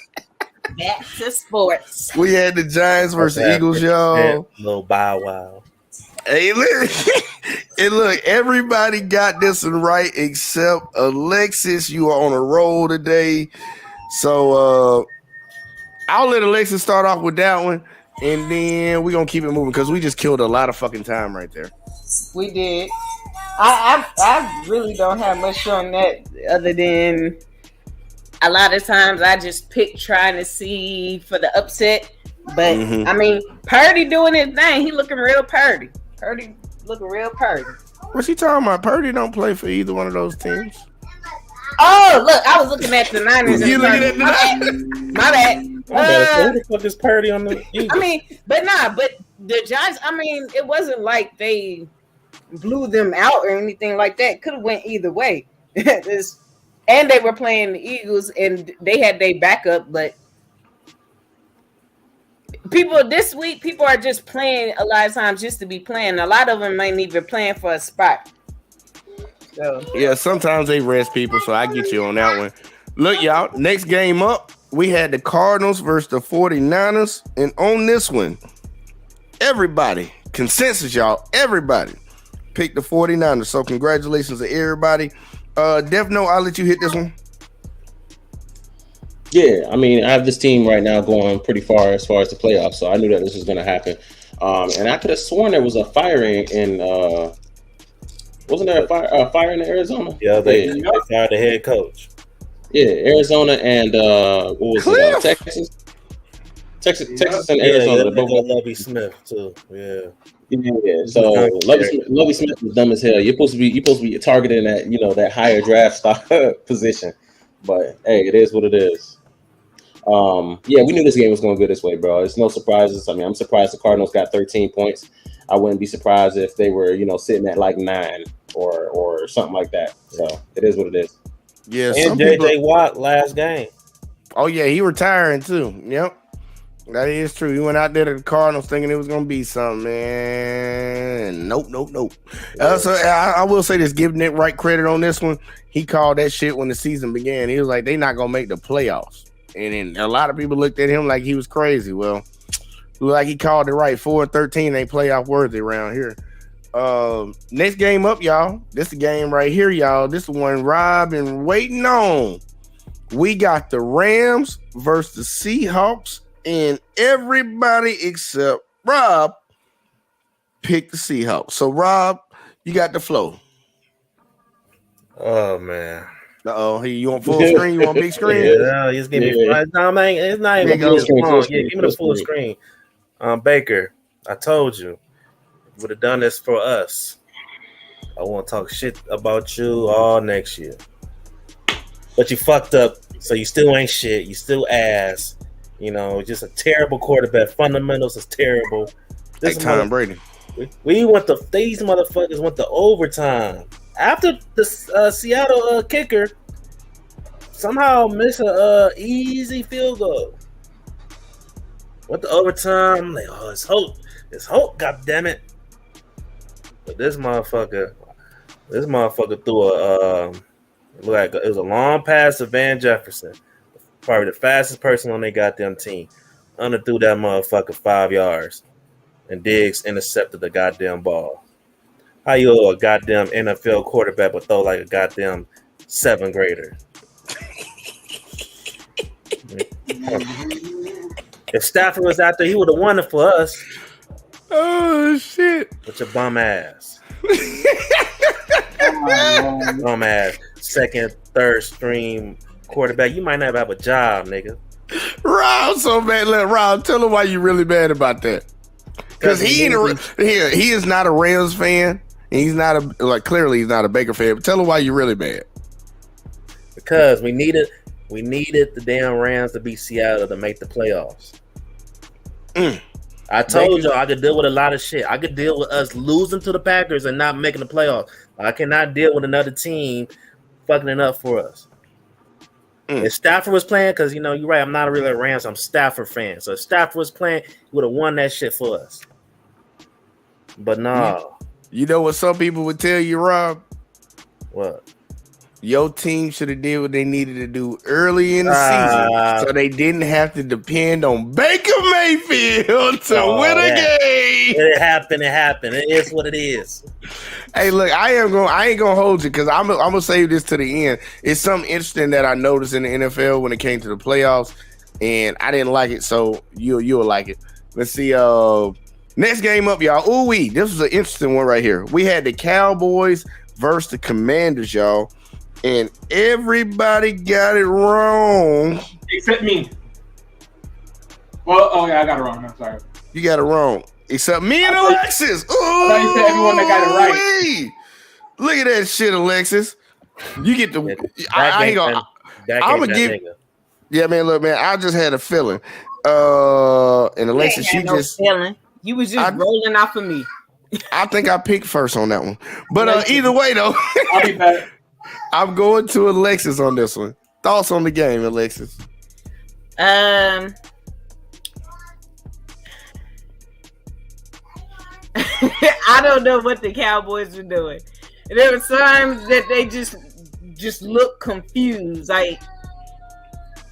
Back to sports. We had the Giants versus Eagles, y'all. Little Bow Wow. Hey, look, everybody got this one right except Alexis. You are on a roll today. So I'll let Alexis start off with that one, and then we're going to keep it moving because we just killed a lot of fucking time right there. We did. I really don't have much on that other than a lot of times I just pick trying to see for the upset But Mhm. I mean, Purdy doing his thing. He looking real Purdy. Purdy looking real Purdy. What's he talking about? Purdy don't play for either one of those teams. Oh, look, I was looking at the Niners. You and looking at the My bad. Who the fuck is Purdy on the Eagles? I mean, but the Giants. I mean, it wasn't like they blew them out or anything like that. Could have went either way. And they were playing the Eagles, and they had their backup. But this week, people are just playing a lot of times just to be playing. A lot of them ain't even playing for a spot. So Yeah, sometimes they rest people, so I get you on that one. Look, y'all, next game up, we had the Cardinals versus the 49ers. And on this one, everybody, consensus, y'all, everybody picked the 49ers. So congratulations to everybody. Defno, I'll let you hit this one. Yeah, I mean, I have this team right now going pretty far as the playoffs, so I knew that this was going to happen. And I could have sworn there was a firing in. Wasn't there a fire in Arizona? Yeah, they fired the head coach. Yeah, Arizona and what was it? Texas and Arizona. They both Lovie Smith too. Yeah. Yeah, so Lovie Smith was dumb as hell. You're supposed to be targeting that that higher draft stock position, but hey, it is what it is. Yeah, we knew this game was going to go this way, bro. It's no surprises. I mean, I'm surprised the Cardinals got 13 points. I wouldn't be surprised if they were sitting at like 9 or something like that. So it is what it is. Yeah, and J.J. Watt last game. Oh yeah, he retiring too. Yep. That is true. He went out there to the Cardinals thinking it was going to be something, man. Nope. Yeah. So I will say this, giving Nick Wright credit on this one. He called that shit when the season began. He was like, they're not going to make the playoffs. And then a lot of people looked at him like he was crazy. Well, look like he called it right. 4-13 ain't playoff worthy around here. Next game up, y'all. This is the game right here, y'all. This is the one Rob been waiting on. We got the Rams versus the Seahawks. And everybody except Rob picked the Seahawks. So, Rob, you got the flow. Oh, man. Uh-oh. Hey, you want full screen? You want big screen? Yeah, just give me no, man, it's not even Full screen. Full Yeah, give me the full screen. Baker, I told you. Would have done this for us. I won't talk shit about you all next year. But you fucked up, so you still ain't shit. You still ass. Just a terrible quarterback. Fundamentals is terrible. This like Tom Brady. These motherfuckers went to overtime after the Seattle kicker somehow missed a easy field goal. Went to overtime. I'm like, oh, it's hope. God damn it! But this motherfucker threw it was a long pass to Van Jefferson. Probably the fastest person on their goddamn team. Underthrew that motherfucker 5 yards. And Diggs intercepted the goddamn ball. How you a goddamn NFL quarterback but throw like a goddamn 7th grader? If Stafford was out there, he would have won it for us. Oh, shit. With your bum ass. Bum ass. 2nd, 3rd string quarterback. You might never have a job, nigga. Rob, so bad. Look, Rob, tell him why you really mad about that. Because he is not a Rams fan. And he's not clearly he's not a Baker fan. But tell him why you really mad. Because we needed the damn Rams to beat Seattle to make the playoffs. I told y'all I could deal with a lot of shit. I could deal with us losing to the Packers and not making the playoffs. I cannot deal with another team fucking it up for us. If Stafford was playing, because you're right, I'm not a real Rams, I'm Stafford fan. So if Stafford was playing, he would have won that shit for us. But no. You know what some people would tell you, Rob? What? Your team should have did what they needed to do early in the season, so they didn't have to depend on Baker Mayfield to win a game. It happened. It is what it is. Hey, look, I ain't gonna hold you because I'm gonna save this to the end. It's something interesting that I noticed in the NFL when it came to the playoffs, and I didn't like it, so you'll like it. Let's see. Next game up, y'all. This was an interesting one right here. We had the Cowboys versus the Commanders, y'all. And everybody got it wrong. Except me. Oh yeah, I got it wrong. I'm sorry. You got it wrong. Except me and Alexis. Ooh, thought you said everyone that got it right. wee. Look at that shit, Alexis. You get the. I ain't gonna. I'm gonna give. Yeah, man. Look, man. I just had a feeling. And Alexis, she just feeling. You was just rolling off of me. I think I picked first on that one. But either way, though, I'll be back. I'm going to Alexis on this one. Thoughts on the game, Alexis? I don't know what the Cowboys are doing. There were times that they just look confused. Like,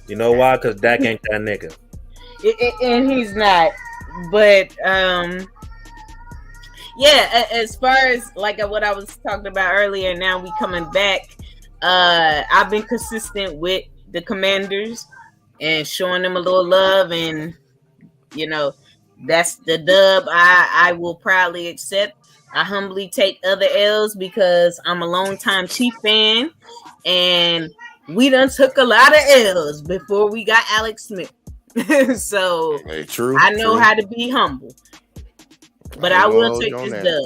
you know why? Because Dak ain't that nigga. And he's not. But yeah, as far as like what I was talking about earlier, now we coming back. I've been consistent with the Commanders and showing them a little love, and you know, that's the dub I will proudly accept. I humbly take other L's because I'm a longtime Chief fan, and we done took a lot of L's before we got Alex Smith. So hey, true, I know how to be humble, but I will take this dub.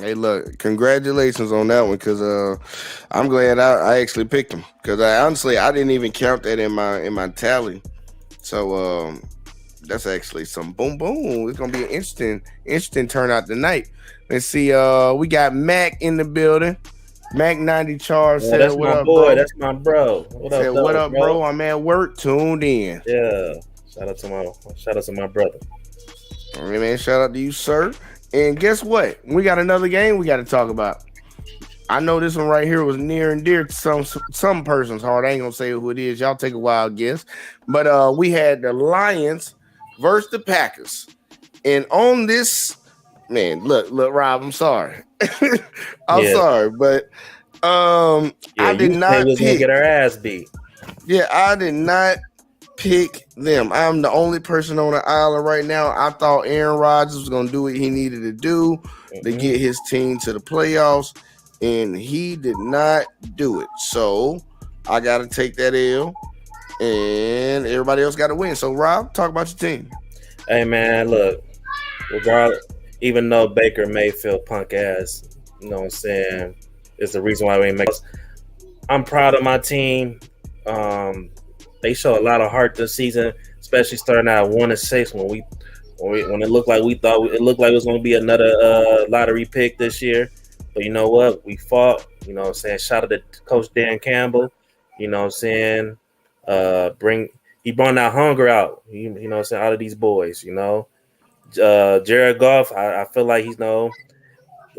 Hey, look, congratulations on that one, because I'm glad I actually picked him, because honestly I didn't even count that in my tally. So that's actually some boom boom. It's gonna be an interesting turnout tonight. Let's see. We got Mac in the building. Mac 90 Charge said, that's "What my up, boy? bro?" That's my bro. What up, bro? I'm at work, tuned in. Yeah. Shout out to my brother. All right, man. Shout out to you, sir. And guess what? We got another game we got to talk about. I know this one right here was near and dear to some person's heart. I ain't gonna say who it is. Y'all take a wild guess. But we had the Lions versus the Packers. And on this, man, look, Rob, I'm sorry. I'm sorry, but I did not pick. Get our ass beat. Yeah, I did not pick them. I'm the only person on the island right now. I thought Aaron Rodgers was gonna do what he needed to do to get his team to the playoffs, and he did not do it. So I got to take that L, and everybody else got to win. So Rob, talk about your team. Hey man, look, regardless, even though Baker Mayfield punk ass, you know what I'm saying, is the reason why we ain't make. I'm proud of my team. They show a lot of heart this season, especially starting out 1-6 when it looked like it looked like it was going to be another lottery pick this year. But you know what? We fought. You know what I'm saying? Shout out to Coach Dan Campbell. You know what I'm saying? He brought that hunger out. You know what I'm saying? Out of these boys. You know, Jared Goff. I feel like the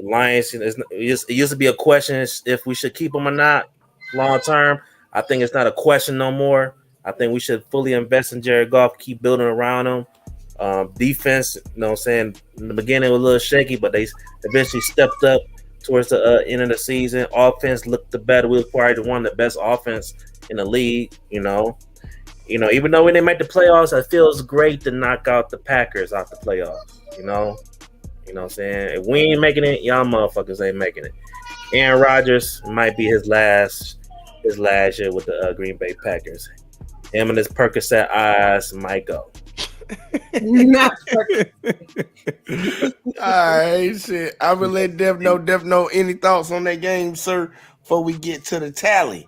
Lions. It used to be a question if we should keep him or not long term. I think it's not a question no more. I think we should fully invest in Jared Goff, keep building around him. Defense, you know what I'm saying, in the beginning it was a little shaky, but they eventually stepped up towards the end of the season. Offense looked the better. We were probably one of the best offense in the league, you know. Even though we didn't make the playoffs, it feels great to knock out the Packers out the playoffs, you know. You know what I'm saying? If we ain't making it, y'all motherfuckers ain't making it. Aaron Rodgers might be his last year with the Green Bay Packers. Him and his Percocet eyes might go. Not All right, shit. I will let Dev know any thoughts on that game, sir, before we get to the tally.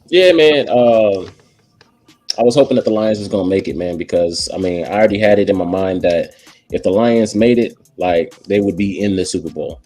Yeah, man. I was hoping that the Lions was gonna make it, man, because I already had it in my mind that if the Lions made it, like they would be in the Super Bowl.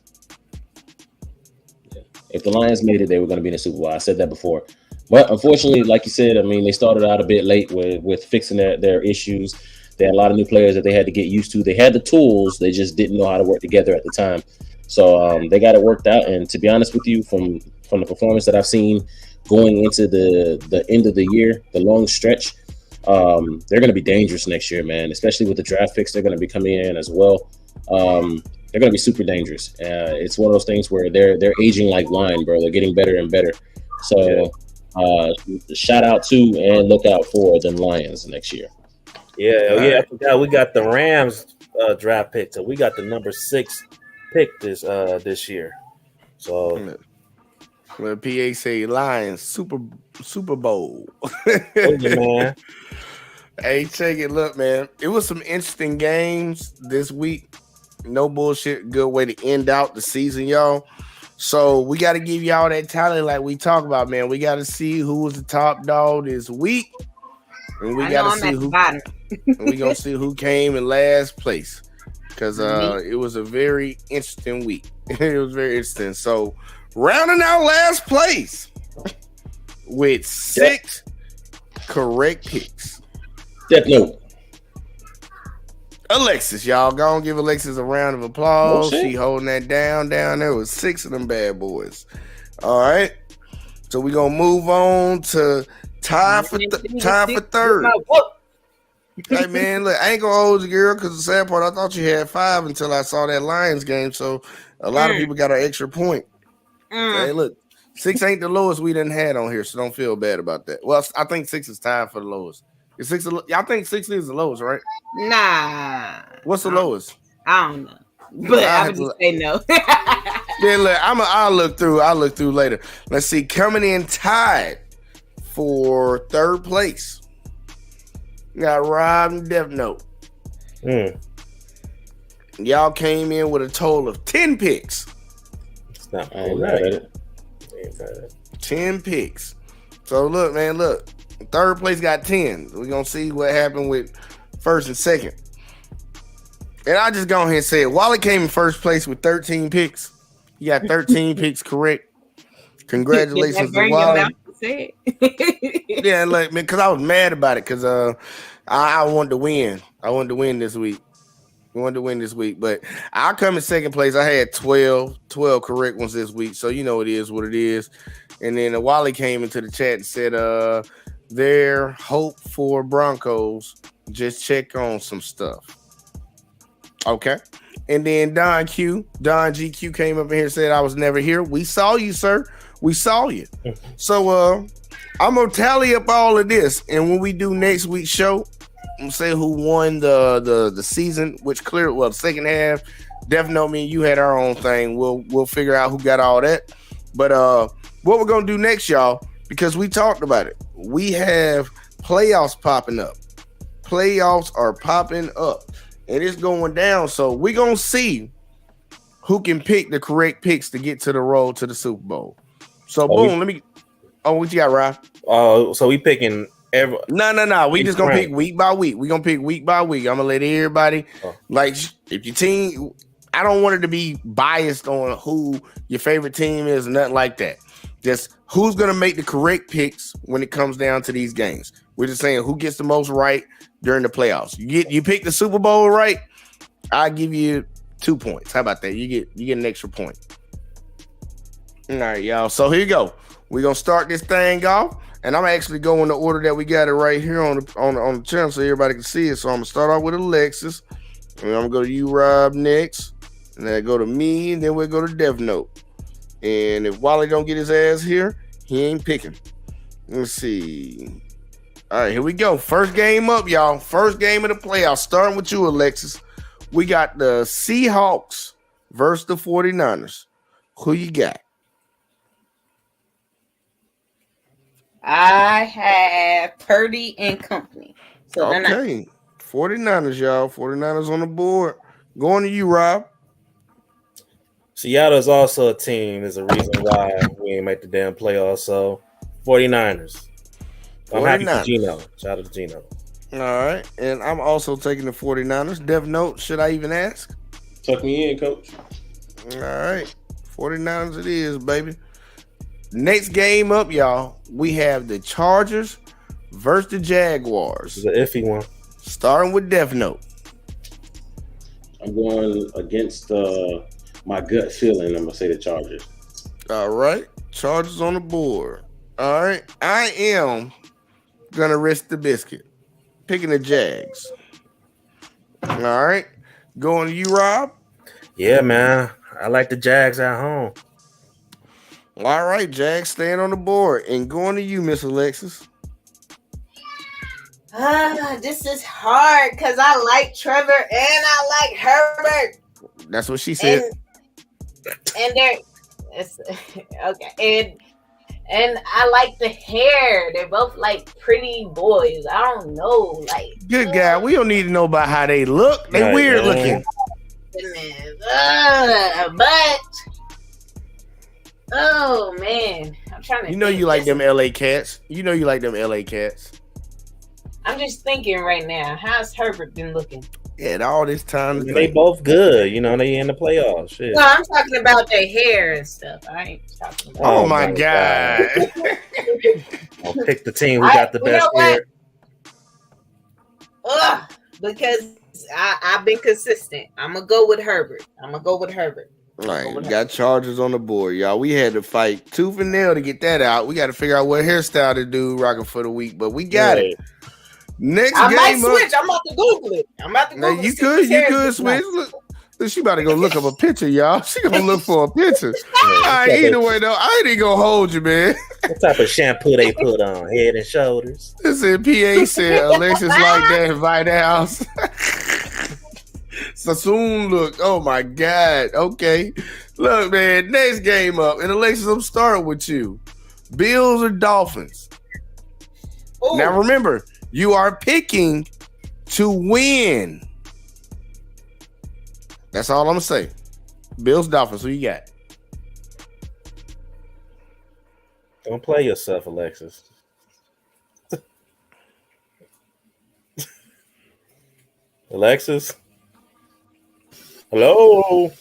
If the Lions made it, they were going to be in the Super Bowl. I said that before. But unfortunately, like you said, they started out a bit late with fixing their issues. They had a lot of new players that they had to get used to. They had the tools. They just didn't know how to work together at the time. So they got it worked out. And to be honest with you, from the performance that I've seen going into the end of the year, the long stretch, they're going to be dangerous next year, man, especially with the draft picks they're going to be coming in as well. They're going to be super dangerous. It's one of those things where they're aging like wine, bro. They're getting better and better. So shout out to and look out for the Lions next year. Yeah. I forgot we got the Rams draft pick. So we got the number 6 pick this year. So well, PA say Lions Super Bowl. man. Hey, check it. Look, man, it was some interesting games this week. No bullshit. Good way to end out the season, y'all. So we got to give y'all that tally like we talk about, man. We got to see who was the top dog this week, and we got to see who. And we gonna see who came in last place, because it was a very interesting week. It was very interesting. So rounding out last place with 6 correct picks. Death Note. Alexis, y'all. Go on, give Alexis a round of applause. She holding that down there with 6 of them bad boys. All right. So we're gonna move on to tie for third. Hey man, look, I ain't gonna hold you, girl, because the sad part, I thought you had 5 until I saw that Lions game. So a lot of people got an extra point. Hey, look, 6 ain't the lowest we done had on here, so don't feel bad about that. Well, I think 6 is tied for the lowest. Is 6? I think 6 is the lowest, right? Nah. What's the lowest? I don't know, but I would just say no. Then look, I'll look through. I'll look through later. Let's see. Coming in tied for third place, we got Rob and Death Note. Y'all came in with a total of 10 picks. It's not right. 10 picks. So look, man, look. Third place got 10. We're gonna see what happened with first and second. And I just go ahead and say it. Wally came in first place with 13 picks. He got 13 picks correct. Congratulations to Wally. Yeah, like, man, because I was mad about it, because I wanted to win. I wanted to win this week. But I come in second place. I had 12 correct ones this week. So you know it is what it is. And then Wally came into the chat and said their hope for Broncos, just check on some stuff. Okay. And then Don GQ came up in here and said I was never here. We saw you, sir. We saw you. So I'm gonna tally up all of this, and when we do next week's show, I'm gonna say who won the season, which cleared the second half. Definitely me and you had our own thing. We'll figure out who got all that. But what we're gonna do next, y'all, because we talked about it. We have playoffs popping up. Playoffs are popping up, and it's going down. So we're gonna see who can pick the correct picks to get to the road to the Super Bowl. So boom, what you got, Rob? Oh, so we picking every. No. We just gonna pick week by week. We gonna pick week by week. I'm gonna let everybody like if your team. I don't want it to be biased on who your favorite team is, nothing like that. Just who's gonna make the correct picks when it comes down to these games. We're just saying who gets the most right during the playoffs. You pick the Super Bowl right, I'll give you 2 points. How about that? You get an extra point. All right, y'all. So here you go. We're gonna start this thing off, and I'm actually going in the order that we got it right here on the channel so everybody can see it. So I'm gonna start off with Alexis, and I'm gonna go to you, Rob, next, and then go to me, and then we'll go to Death Note. And if Wally don't get his ass here, he ain't picking. Let's see. All right, here we go. First game up, y'all. First game of the playoffs. Starting with you, Alexis. We got the Seahawks versus the 49ers. Who you got? I have Purdy and company. So okay. 49ers, y'all. 49ers on the board. Going to you, Rob. Seattle's also a team. There's a reason why we ain't make the damn playoffs. So 49ers. I'm happy for Gino. Shout out to Gino. All right. And I'm also taking the 49ers. Dev Note, should I even ask? Tuck me in, coach. All right. 49ers it is, baby. Next game up, y'all, we have the Chargers versus the Jaguars. It's an iffy one. Starting with Death Note. I'm going against my gut feeling. I'm going to say the Chargers. All right. Chargers on the board. All right. I am going to risk the biscuit. Picking the Jags. All right. Going to you, Rob? Yeah, man. I like the Jags at home. All right, Jags staying on the board. And going to you, Miss Alexis. This is hard because I like Trevor and I like Herbert. That's what she said. And they're okay. And I like the hair. They're both like pretty boys. I don't know, like Good guy. We don't need to know about how they look. They Right, weird man. looking. But oh man, I'm trying to. You know think. you like them LA Cats. You know you like them LA Cats. I'm just thinking right now. How's Herbert been looking? Yeah, all this time. They both good. You know, they in the playoffs. Shit. No, I'm talking about their hair and stuff. I ain't talking about. Oh, Oh my my God. I'll pick the team who got the You know best what? hair. Because I've been consistent. I'm gonna go with Herbert. All right, we got Chargers on the board, y'all. We had to fight tooth and nail to get that out. We got to figure out what hairstyle to do rocking for the week, but we got it. Next I might game switch. up. I'm about to Google it. Now, you could switch. Look, she about to go look up a picture, y'all. She gonna look for a picture. All right, either way though, I ain't even gonna hold you, man. What type of shampoo they put on? Head and shoulders. Listen, PA said Alexis like that in White House. Sassoon look. Oh my God. Okay. Look, man, next game up. And Alexis, I'm starting with you. Bills or Dolphins? Ooh. Now remember, you are picking to win. That's all I'm gonna say. Bills, Dolphins, who you got? Don't play yourself, Alexis. Alexis? Hello?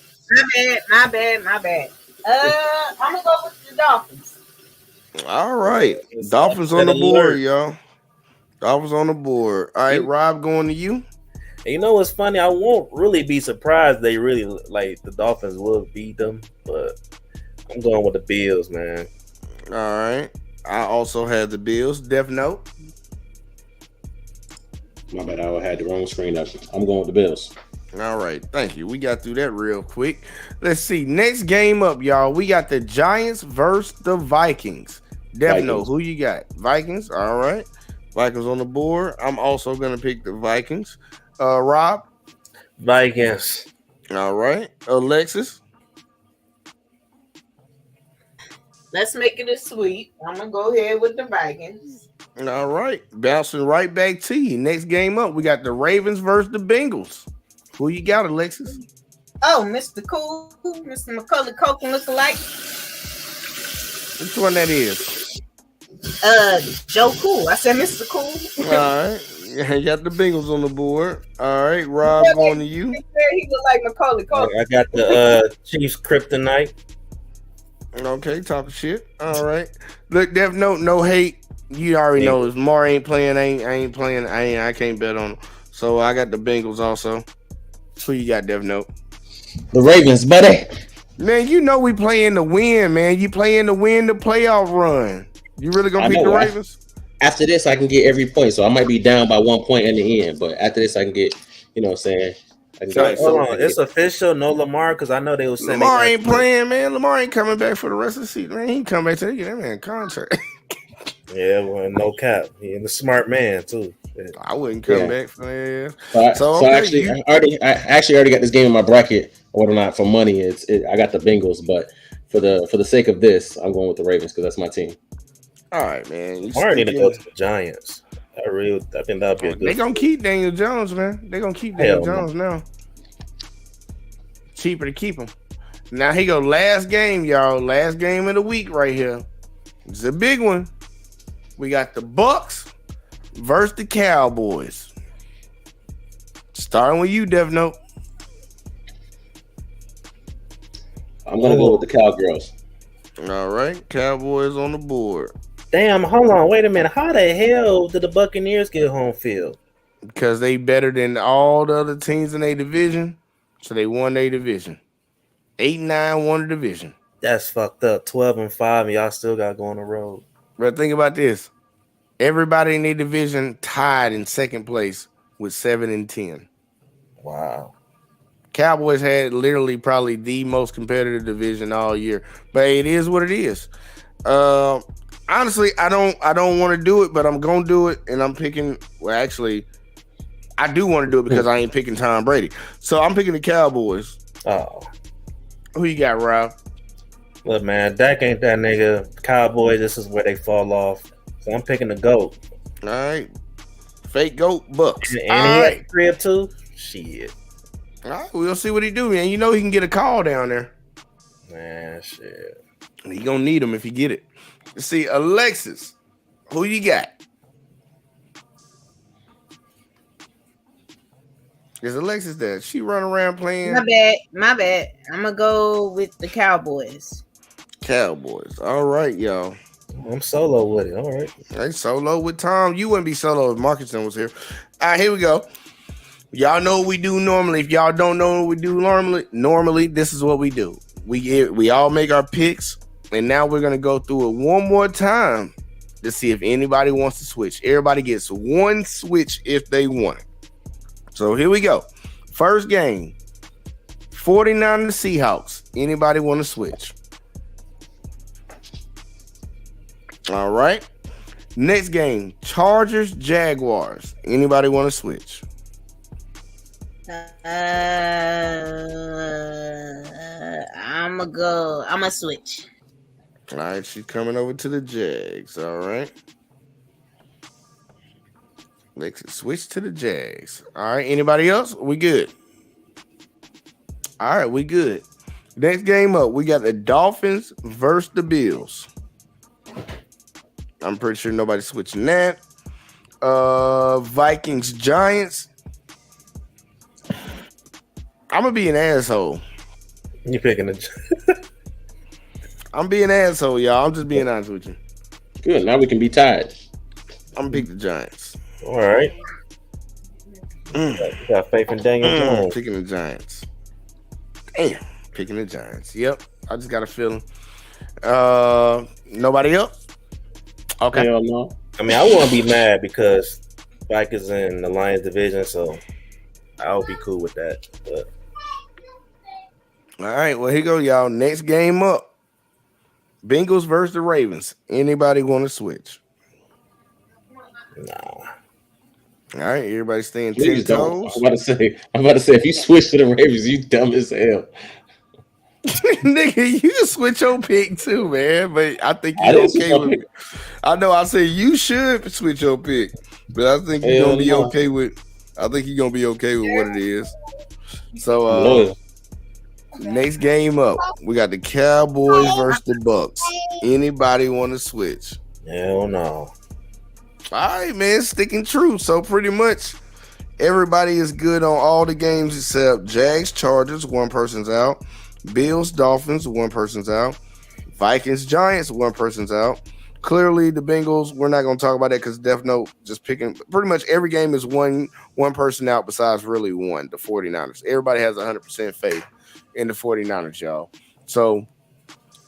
My bad. I'm gonna go with the Dolphins. All right. It's Dolphins on the upset board, alert. y'all. Dolphins on the board. All right, Rob, going to you. And you know what's funny? I won't really be surprised they really like the Dolphins will beat them, but I'm going with the Bills, man. All right. I also had the Bills. Death Note. My bad, I had the wrong screen up. I'm going with the Bills. All right. Thank you. We got through that real quick. Let's see. Next game up, y'all. We got the Giants versus the Vikings. Death Note, Vikings. who you got? Vikings. All right. Vikings on the board. I'm also going to pick the Vikings. Rob. Vikings. All right. Alexis. Let's make it a sweep. I'm gonna go ahead with the Vikings. All right. Bouncing right back to you. Next game up, we got the Ravens versus the Bengals. Who you got, Alexis? Oh, Mr. Cool, Mr. Macaulay Culkin lookalike. Which one that is? Joe Cool. I said Mr. Cool. All right. You got the Bengals on the board. All right. Rob, going to you. He look like Macaulay Culkin. I got the Chiefs Kryptonite. Okay, talking shit. All right. Look, Death Note, no hate. You already know if Mar ain't playing, I ain't playing. I can't bet on him. So I got the Bengals also. Who you got, Death Note? The Ravens, buddy. Man, you know we playing to win, man. You playing to win the playoff run. You really gonna I pick know, the right? Ravens? After this, I can get every point. So I might be down by 1 point in the end. But after this, I can get, you know what I'm saying? I can So, get hold on, it's official. No Lamar because I know they was saying Lamar ain't playing, man. Lamar ain't coming back for the rest of the season. Man, he ain't come back till they get that man a contract. Yeah, well, no cap. He and the smart man too. Yeah. I wouldn't come Yeah. back for that. So, So, so okay, actually, you- I actually already got this game in my bracket or not for money. I got the Bengals, but for the sake of this, I'm going with the Ravens because that's my team. All right, man. You Lamar need to sticking- go to the Giants. I think that'd be a They good. gonna keep Daniel Jones, man. They gonna keep Hell Daniel no. Jones now. Cheaper to keep him. Now he go last game, y'all. Last game of the week right here. It's a big one. We got the Bucks versus the Cowboys. Starting with you, Dev Note. I'm gonna go with the Cowgirls. All right, Cowboys on the board Damn, hold on, wait a minute. How the hell did the Buccaneers get home field? because they better than all the other teams in their division, so they won their division. 8-9 won the division. That's fucked up. 12-5, and y'all still got to go on the road. But think about this. Everybody in their division tied in second place with 7-10. Wow. Cowboys had literally probably the most competitive division all year. But it is what it is. Honestly, I don't want to do it, but I'm gonna do it, and I'm picking. Well, actually, I do want to do it because I ain't picking Tom Brady. So I'm picking the Cowboys. Oh, Who you got, Rob? Look, man, Dak ain't that nigga. Cowboys, this is where they fall off. So I'm picking the GOAT. All right. Fake GOAT Bucks. And All he right. had crib too. Shit. All right. We'll see what he do, man. You know he can get a call down there. Man, shit. He gonna need him if he get it. See, Alexis, who you got? Is Alexis there? She run around playing My bad. I'm gonna go with the Cowboys. Cowboys. All right, y'all. I'm solo with it. All right. Hey, solo with Tom. You wouldn't be solo if Markinson was here. All right, here we go. Y'all know what we do normally. If y'all don't know what we do normally this is what we do. We all make our picks, and now we're gonna go through it one more time to see if anybody wants to switch. Everybody gets one switch if they want it. So here we go. First game, 49 Seahawks. Anybody want to switch? All right. Next game, Chargers Jaguars. Anybody want to switch? I'm gonna switch. All right, she's coming over to the Jags. All right. Let's switch to the Jags. All right. Anybody else? We good. All right, we good. Next game up, we got the Dolphins versus the Bills. I'm pretty sure nobody's switching that. Vikings Giants. I'm gonna be an asshole. You picking the I'm being an asshole, y'all. I'm just being honest with you. Good. Now we can be tied. I'm gonna pick the Giants. All right. You got faith in Daniel Jones. Picking the Giants. Damn, picking the Giants. Yep, I just got a feeling. Nobody else? Okay. Hell no. I mean, I won't be mad because Vikings in the Lions division, so I'll be cool with that. But All right, well, here go, y'all. Next game up. Bengals versus the Ravens. Anybody want to switch? nah. All right, everybody staying 10 Please don't. toes. I'm about to say, if you switch to the Ravens, you dumb as hell. Nigga, you can switch your pick too, man. But I think I you're didn't switch okay my with pick. it. I know I say you should switch your pick, but I think you're Hell gonna be no. okay with what it is. So Loyal. next game up, we got the Cowboys versus the Bucks. Anybody want to switch? Hell no. All right, man, sticking true. So pretty much everybody is good on all the games except Jags, Chargers, one person's out. Bills, Dolphins, one person's out. Vikings, Giants, one person's out. Clearly, the Bengals, we're not going to talk about that because Death Note just picking. Pretty much every game is one person out besides really one, the 49ers. Everybody has 100% faith in the 49ers, y'all. So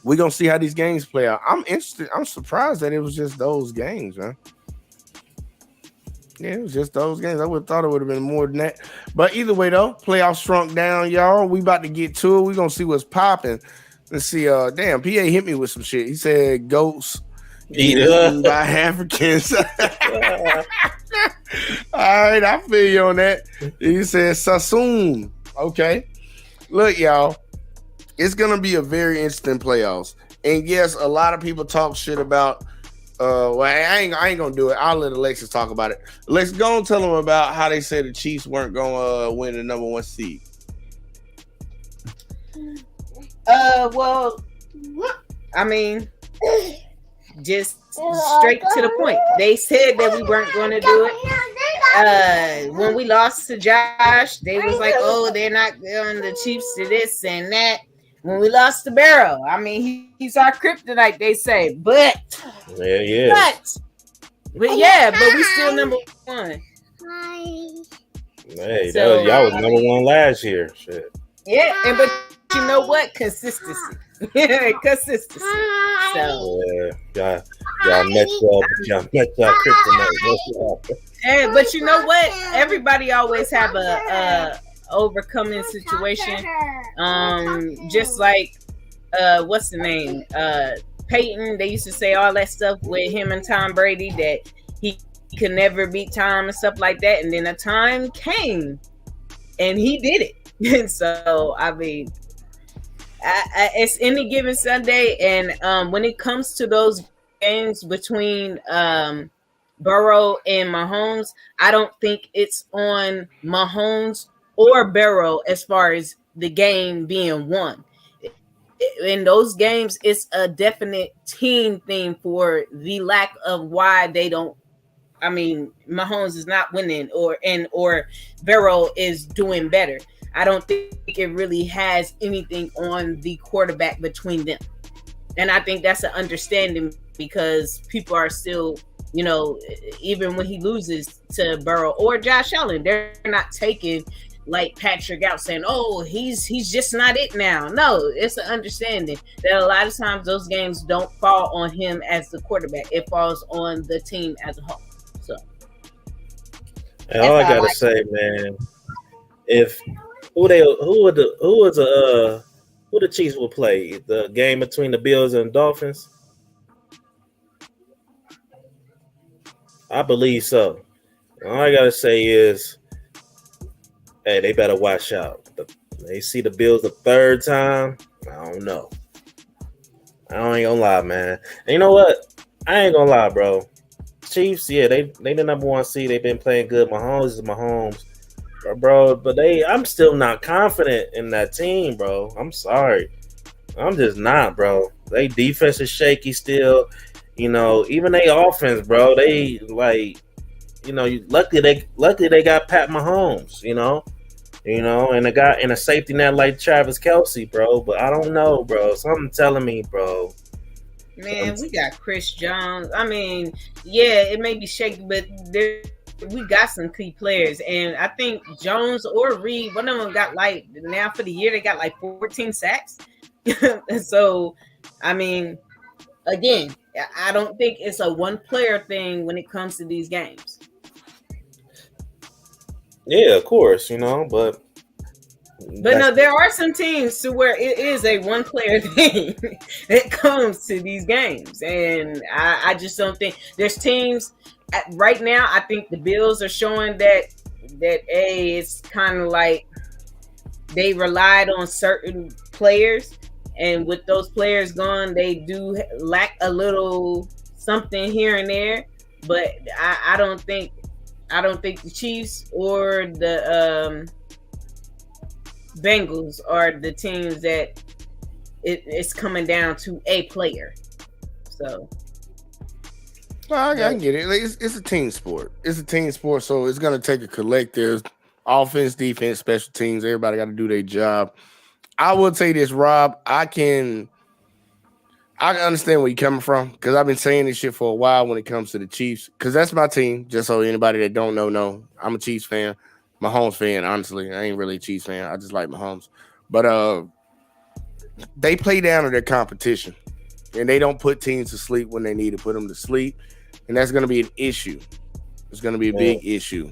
we're going to see how these games play out. I'm interested. I'm surprised that it was just those games, man. Yeah, it was just those games. I would have thought it would have been more than that. But either way, though, playoffs shrunk down, y'all. We about to get to it. We're going to see what's popping. Let's see. Damn, PA hit me with some shit. He said goats eaten by Africans. All right, I feel you on that. He said Sassoon. Okay. Look, y'all, it's going to be a very interesting playoffs. And yes, a lot of people talk shit about well, I ain't gonna do it. I'll let Alexis talk about it. Alexis, go and tell them about how they said the Chiefs weren't gonna win the number one seed. Well, I mean, just straight to the point. They said that we weren't going to do it. When we lost to Josh, they was like, "Oh, they're not going the Chiefs to this and that." When we lost to Barrow, I mean, he's our kryptonite, they say. But Yeah. But yeah, but we still number one. Hey, So, y'all was number one last year. Shit. Yeah, and but you know what? Consistency. Consistency. So Y'all met y'all kryptonite. Hey, but you know what? Everybody always have a overcoming situation. Just like what's the name? Peyton. They used to say all that stuff with him and Tom Brady that he could never beat Tom and stuff like that. And then a time came, and he did it. And so I mean, It's any given Sunday, and when it comes to those games between Burrow and Mahomes, I don't think it's on Mahomes or Burrow as far as the game being won. In those games, it's a definite team thing for the lack of why they don't. I mean, Mahomes is not winning, or Burrow is doing better. I don't think it really has anything on the quarterback between them, and I think that's an understanding because people are still, even when he loses to Burrow or Josh Allen, they're not taking like Patrick out saying, "Oh, he's just not it now." No, it's an understanding that a lot of times those games don't fall on him as the quarterback; it falls on the team as a whole. So, And all I gotta say, man, if who the Chiefs will play the game between the Bills and Dolphins? I believe so. All I gotta say is, hey, they better watch out. They see the Bills the third time. I don't know. I ain't gonna lie, man. And you know what? I ain't gonna lie, bro. Chiefs, yeah, they the number one seed. They've been playing good. Mahomes is Mahomes, bro. But I'm still not confident in that team, bro. I'm sorry. I'm just not, bro. They defense is shaky still. Even they offense, bro. They luckily they got Pat Mahomes, and they got in a safety net like Travis Kelce, bro. But I don't know, bro. Something telling me, bro. Man, we got Chris Jones. I mean, yeah, it may be shaky, but we got some key players. And I think Jones or Reed, one of them got now for the year, they got 14 sacks. So, I mean, again, I don't think it's a one-player thing when it comes to these games. Yeah, of course, but no, there are some teams to where it is a one-player thing that comes to these games, and I just don't think there's teams right now. I think the Bills are showing that it's kind of like they relied on certain players, and with those players gone, they do lack a little something here and there. But I don't think the Chiefs or the Bengals are the teams that it's coming down to a player. So, well, I get it. It's a team sport. It's a team sport, so it's gonna take a collective offense, defense, special teams. Everybody got to do their job. I will tell you this, Rob. I can understand where you're coming from because I've been saying this shit for a while when it comes to the Chiefs because that's my team. Just so anybody that don't know, I'm a Chiefs fan. Mahomes fan, honestly. I ain't really a Chiefs fan. I just like Mahomes. But they play down to their competition. And they don't put teams to sleep when they need to put them to sleep. And that's going to be an issue. It's going to be a big issue.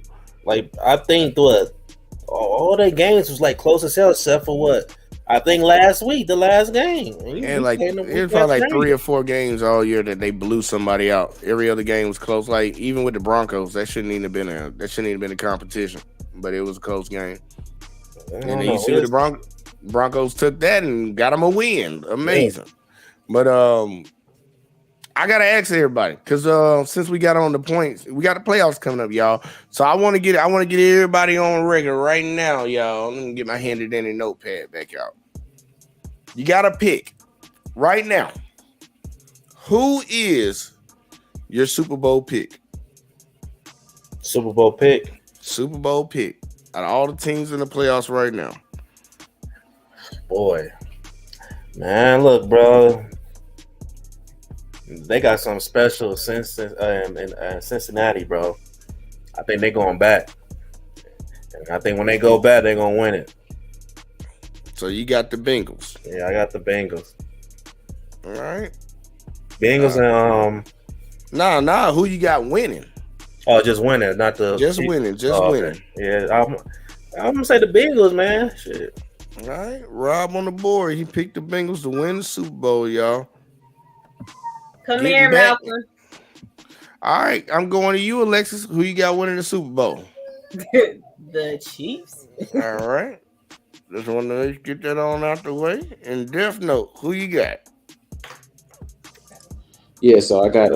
I think all their games was close as hell except for what? I think last week, the last game. And it was probably 3 or 4 games all year that they blew somebody out. Every other game was close. Even with the Broncos, that shouldn't even have been a competition. But it was a close game. And then you see the Broncos took that and got them a win. Amazing. Yeah. But I gotta ask everybody because since we got on the points, we got the playoffs coming up, y'all. So I want to get everybody on record right now, y'all. Let me get my handy dandy notepad back out. You gotta pick right now. Who is your Super Bowl pick? Super Bowl pick Out of all the teams in the playoffs right now. Boy, man, look, bro. They got something special in Cincinnati, bro. I think they're going back. And I think when they go back, they're going to win it. So you got the Bengals. Yeah, I got the Bengals. All right. Bengals and Nah. Who you got winning? Oh, just winning, not the just winning. Okay. Yeah, I'm gonna say the Bengals, man. Shit. All right, Rob on the board. He picked the Bengals to win the Super Bowl, y'all. Come here, Malcolm. All right, I'm going to you, Alexis. Who you got winning the Super Bowl? The Chiefs. All right. Just want to get that on out the way. And Death Note, who you got? Yeah, so I got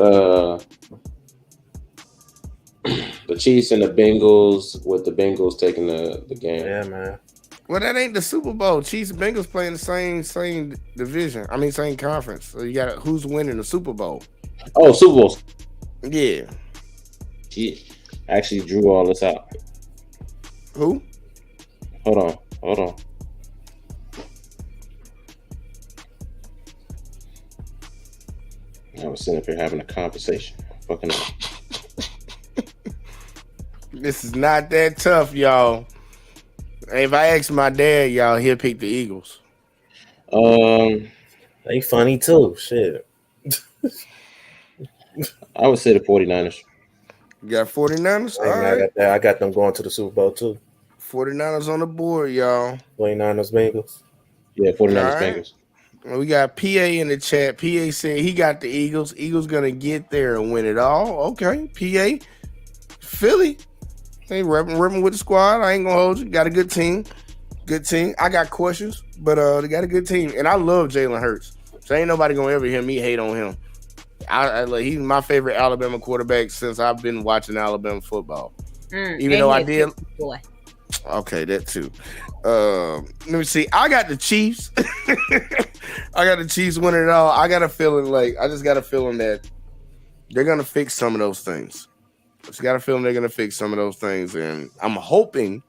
the Chiefs and the Bengals, with the Bengals taking the game. Yeah, man. Well, that ain't the Super Bowl. Chiefs and Bengals playing the same division. I mean, same conference. So you got who's winning the Super Bowl? Oh, Super Bowl. Yeah. She actually drew all this out. Who? Hold on. I was sitting up here having a conversation. Fucking up. This is not that tough, y'all. If I ask my dad, y'all, he'll pick the Eagles. They funny too. Shit. I would say the 49ers. You got 49ers? Hey, man, I got them going to the Super Bowl too. 49ers on the board, y'all. 49ers Bengals. Yeah, 49ers All right. Bengals. We got PA in the chat. PA said he got the Eagles. Eagles gonna get there and win it all. Okay, PA. Philly. They ripping with the squad. I ain't gonna hold you. Got a good team. Good team. I got questions, but they got a good team. And I love Jalen Hurts. So ain't nobody gonna ever hear me hate on him. He's my favorite Alabama quarterback since I've been watching Alabama football. Even though I did. Boy. Okay, that too. Let me see. I got the Chiefs. I got the Chiefs winning it all. I just got a feeling that they're gonna fix some of those things. Just got a feeling they're gonna fix some of those things, and I'm hoping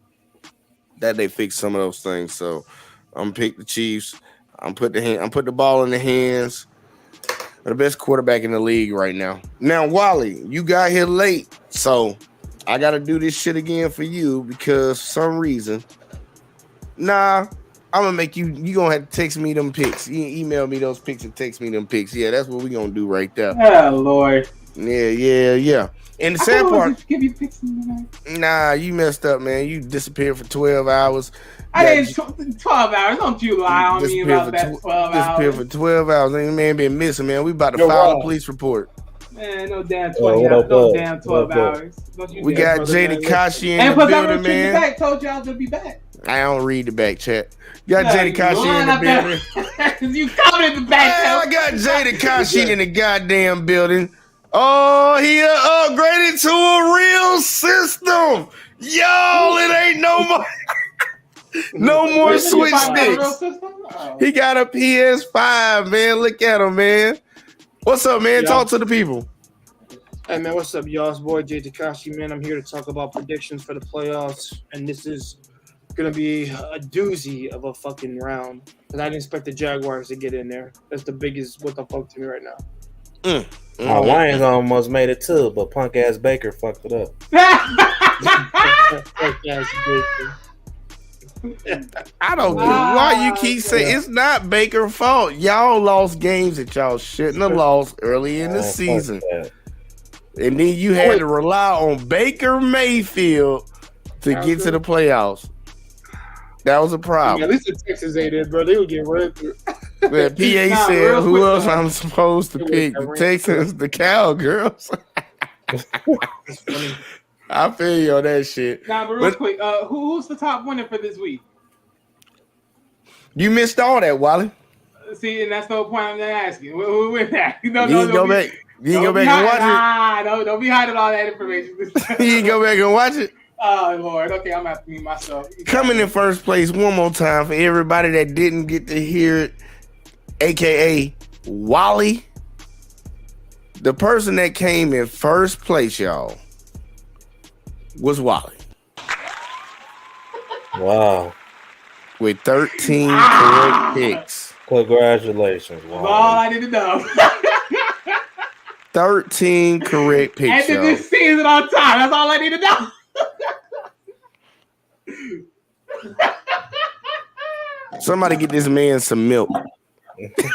that they fix some of those things. So I'm gonna pick the Chiefs. I'm put the ball in the hands of the best quarterback in the league right now. Now, Wally, you got here late, so I got to do this shit again for you because for some reason, I'm going to make you going to have to text me them pics. You email me those pics and text me them pics. Yeah, that's what we going to do right there. Oh, Lord. Yeah. And the sad part, give you pics tonight. you messed up, man. You disappeared for 12 hours. I didn't 12 hours. Don't you lie on me about that 12 hours. Disappeared for 12 hours. Ain't man been missing, man. We about to file a police report. Man, no damn 20 hours. No damn 12 hours. We got Jada Kashi in and the building, man. Back, told you I was going to be back. I don't read the back chat. You got Jada Kashi in the building. You coming in the back chat. I got Jada Kashi in the goddamn building. Oh, he upgraded to a real system. Y'all, it ain't no more switch sticks. He got a PS5, man. Look at him, man. What's up, man? Talk to the people. Hey, man, what's up, y'all? It's boy Jay Takashi, man. I'm here to talk about predictions for the playoffs, and this is going to be a doozy of a fucking round because I didn't expect the Jaguars to get in there. That's the biggest what the fuck to me right now. Lions almost made it too, but punk ass Baker fucked it up. I don't get why you keep saying it's not Baker's fault. Y'all lost games that y'all shouldn't have lost early in the season. And then you had to rely on Baker Mayfield to get to the playoffs. That was a problem. At least the Texans ain't in, bro. They would get run through. But PA said, who else I'm supposed to pick? The Texans, the Cowgirls. I feel you on that shit. Nah, but real quick, who's the top winner for this week? You missed all that, Wally. See, and that's the whole point I'm asking. Who win that? You didn't go back and watch it? Nah, don't be hiding all that information. You didn't go back and watch it? Oh, Lord. Okay, I'm going to have to mute myself. Coming in first place one more time for everybody that didn't get to hear it, a.k.a. Wally. The person that came in first place, y'all, was Wally. Wow. With 13 correct picks. Congratulations. Wow. That's all I need to know. 13 correct picks, Ended this season on time. That's all I need to know. Somebody get this man some milk.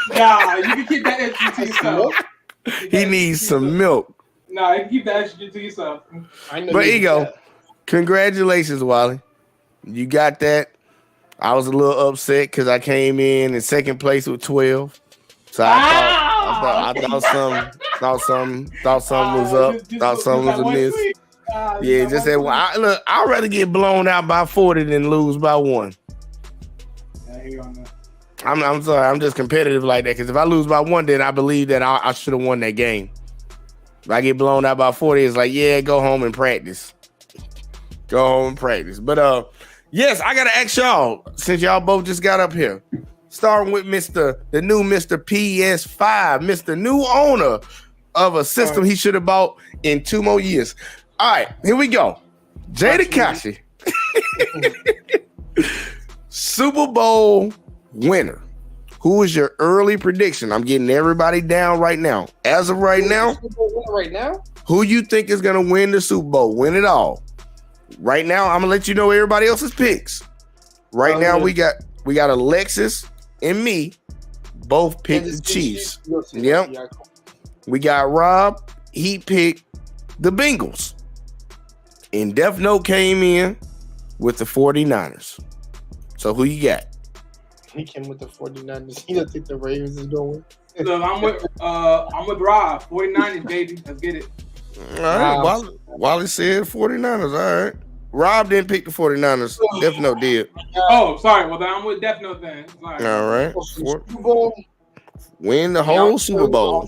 Nah, you can keep that extra to yourself. He needs some milk. Nah, you can keep that extra to yourself. But here you go. Congratulations, Wally. You got that. I was a little upset because I came in second place with 12. So I thought something was up. Thought something was amiss. Yeah, just said, I'd rather get blown out by 40 than lose by 1. I hear you on that. I'm sorry. I'm just competitive like that. Because if I lose by 1, then I believe that I should have won that game. If I get blown out by 40, it's like, yeah, go home and practice. Go home and practice. But yes, I gotta ask y'all, since y'all both just got up here. Starting with the new Mr. PS5, Mr. New owner of a system he should have bought in 2 more years. All right, here we go. Jay Tekashi. Super Bowl winner. Who is your early prediction? I'm getting everybody down right now. As of right now, who you think is gonna win the Super Bowl? Win it all. Right now, I'm gonna let you know everybody else's picks. Right now, we got Alexis and me both picked the Chiefs. Yep. We got Rob. He picked the Bengals. And Def Note came in with the 49ers. So who you got? He came with the 49ers. He don't think the Ravens is going. Look, I'm with Rob. 49ers, baby. Let's get it. All right. Wally said 49ers. All right. Rob didn't pick the 49ers. Def Note did. Oh, sorry. Well, then I'm with Def Note then. Sorry. All right. Super Bowl. Win the whole Super Bowl.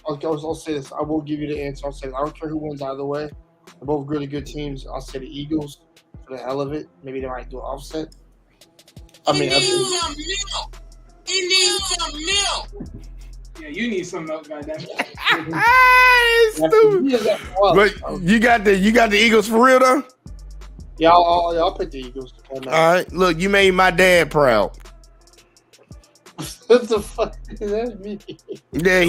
I'll say this. I will give you the answer. I'll say this. I don't care who wins either way. They're both really good teams. I'll say the Eagles for the hell of it. Maybe they might do an offset. He needs some milk. Yeah, you need some milk, goddamn. Stupid. But you got the Eagles for real though? Yeah, I'll pick the Eagles. All right. Look, you made my dad proud. What the fuck? That's me. Yeah,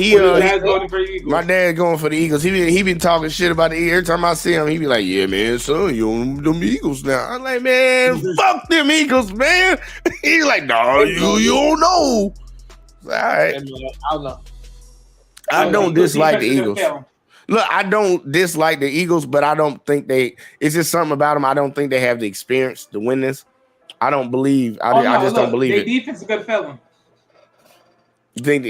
going for the Eagles. My dad going for the Eagles. He been talking shit about the Eagles. Every time I see him, he be like, "Yeah, man, son, you on them Eagles now." I'm like, "Man, fuck them Eagles, man." He's like, "No, you don't know." All right. I don't know. I don't dislike the Eagles. Look, I don't dislike the Eagles, but I don't think it's just something about them. I don't think they have the experience to win this. I don't believe. I just don't believe it. Their defense is a good felon. You think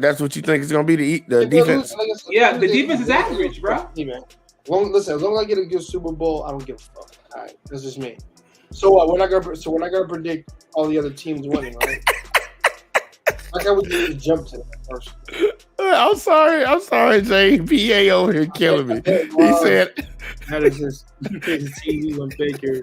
that's what you think is going to be the defense? Yeah, the defense is average, bro. Hey, man. Listen, as long as I get a good Super Bowl, I don't give a fuck. All right, that's just me. So we're not gonna predict all the other teams winning, right? Like I would just jump to that first. I'm sorry, Jay. PA over here killing me. He said, "That is just TV on Baker."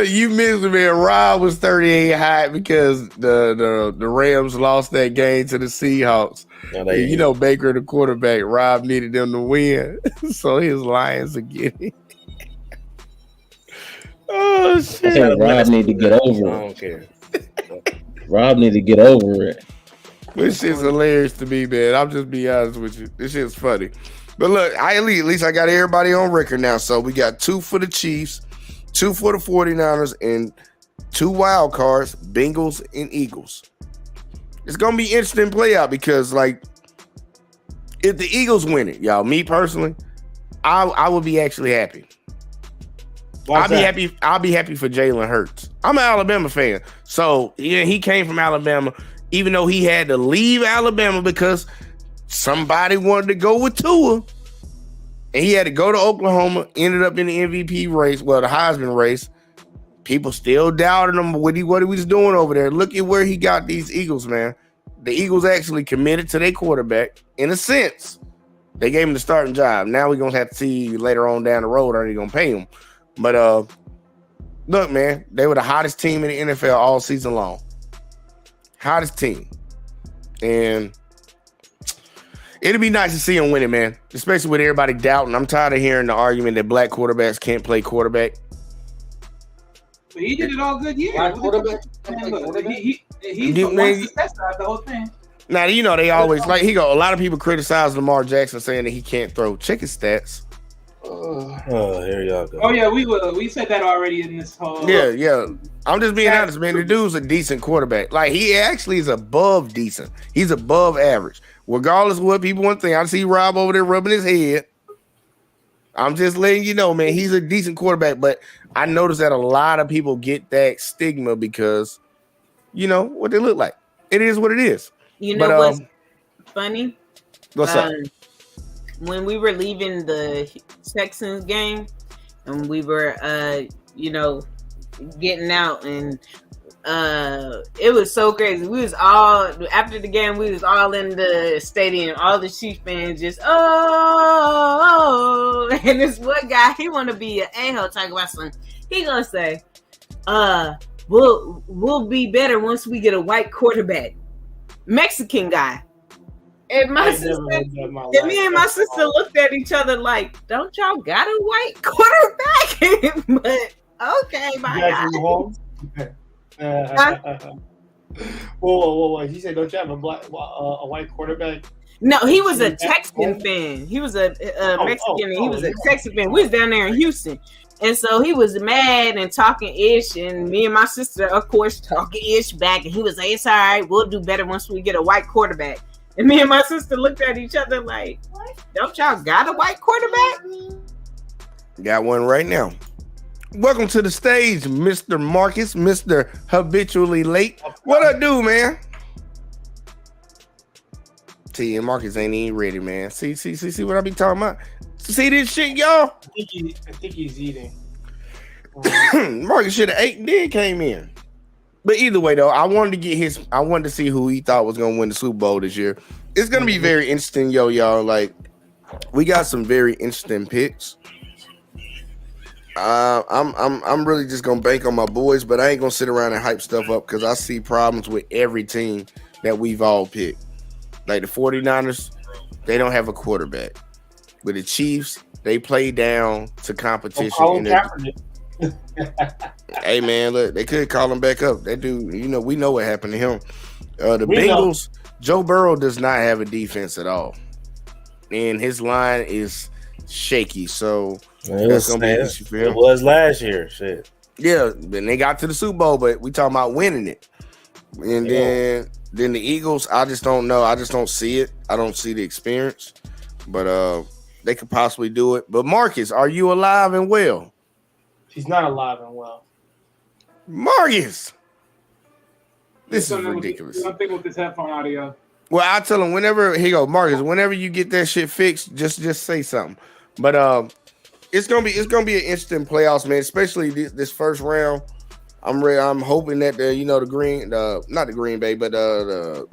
You missed me, man. Rob was 38 high because the Rams lost that game to the Seahawks. You know, Baker, the quarterback, Rob needed them to win, so his Lions are getting. Oh shit! I think Rob need to get over it. I don't care. Rob need to get over it. This shit's hilarious to me, man. I'm just be honest with you. This shit's funny. But look, at least I got everybody on record now. So we got 2 for the Chiefs, 2 for the 49ers, and 2 wild cards, Bengals and Eagles. It's going to be interesting play out because, like, if the Eagles win it, y'all, me personally, I would be actually happy. I'll be happy for Jalen Hurts. I'm an Alabama fan. So, yeah, he came from Alabama, even though he had to leave Alabama because somebody wanted to go with Tua. And he had to go to Oklahoma, ended up in the MVP race, well, the Heisman race. People still doubted him, what he was doing over there. Look at where he got these Eagles, man. The Eagles actually committed to their quarterback in a sense. They gave him the starting job. Now we're going to have to see later on down the road, are they going to pay him? But look, man, they were the hottest team in the NFL all season long. Hottest team. And it'd be nice to see them win it, man. Especially with everybody doubting. I'm tired of hearing the argument that black quarterbacks can't play quarterback. But he did it all good years. Black quarterback? He's the one success out of the whole thing. Now, you know, they always, like, a lot of people criticize Lamar Jackson saying that he can't throw. Check his stats. Oh, here y'all go. Oh, yeah, we said that already in this whole. Yeah. I'm just being honest, man. The dude's a decent quarterback. Like, he actually is above decent. He's above average. Regardless of what people want to think. I see Rob over there rubbing his head. I'm just letting you know, man, he's a decent quarterback. But I noticed that a lot of people get that stigma because, you know, what they look like. It is what it is. You know what's funny? What's up? When we were leaving the Texans game, and we were getting out, and it was so crazy. We was all after the game. We was all in the stadium. All the Chiefs fans just and this one guy, he want to be an a-hole talking about something. He gonna say, we'll be better once we get a white quarterback, Mexican guy. And my sister, and me and my sister looked at each other like, "Don't y'all got a white quarterback?" But okay, my God. Whoa! He said, "Don't you have a white quarterback?" No, he was a Texan fan. He was a Mexican, and he was a Texan fan. We was down there in Houston, and so he was mad and talking ish, and me and my sister, of course, talking ish back. And he was like, "It's all right. We'll do better once we get a white quarterback." And me and my sister looked at each other like, "Don't y'all got a white quarterback?" Got one right now. Welcome to the stage, Mr. Marcus, Mr. Habitually Late. What I do, man? See, and Marcus ain't even ready, man. See what I be talking about? See this shit, y'all? I think he's eating. Marcus should have ate and then came in. But either way, though, I wanted to see who he thought was gonna win the Super Bowl this year. It's gonna be very interesting, y'all. Like, we got some very interesting picks. I'm really just gonna bank on my boys, but I ain't gonna sit around and hype stuff up because I see problems with every team that we've all picked. Like the 49ers, they don't have a quarterback. With the Chiefs, they play down to competition. Hey man, look, they could call him back up. That dude, we know what happened to him. The Bengals, Joe Burrow does not have a defense at all, and his line is shaky. So that's gonna be an issue for him. It was last year, shit. Yeah, then they got to the Super Bowl, but we talking about winning it. And then the Eagles, I just don't know. I just don't see it. I don't see the experience, but they could possibly do it. But Marcus, are you alive and well? He's not alive and well. Marcus, this is ridiculous. I'm thinking with this headphone audio. Well, I tell him whenever Marcus, whenever you get that shit fixed, just say something. But it's gonna be an interesting playoffs, man. Especially this first round. I'm hoping that the Green Bay, but the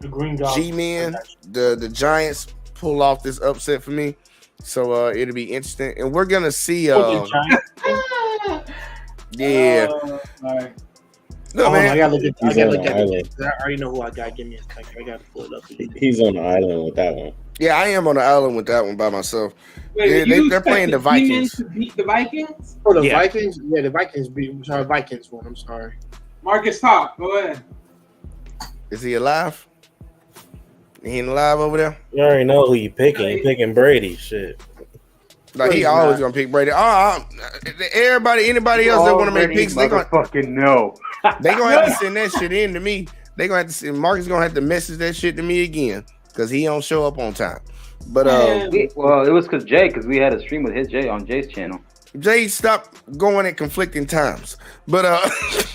Green G-Men, the Giants pull off this upset for me. So it'll be interesting, and we're gonna see. Yeah. Right. No, man. I gotta look at it. I already know who I got. Give me a second. I gotta pull it up. He's on the island with that one. Yeah, I am on the island with that one by myself. Wait, they're playing the Vikings. To beat the Vikings? Oh, the Vikings? Yeah, the Vikings beat. I'm sorry, Vikings won. I'm sorry. Marcus, talk. Go ahead. Is he alive? He ain't alive over there? You already know who you picking. You picking Brady. Shit. Like he always gonna pick Brady. Anybody else that want to make picks, they gonna fucking know. They gonna have to send that shit in to me. They gonna have to send Marcus gonna have to message that shit to me again because he don't show up on time. But it was because we had a stream with Jay on Jay's channel. Jay stopped going at conflicting times. But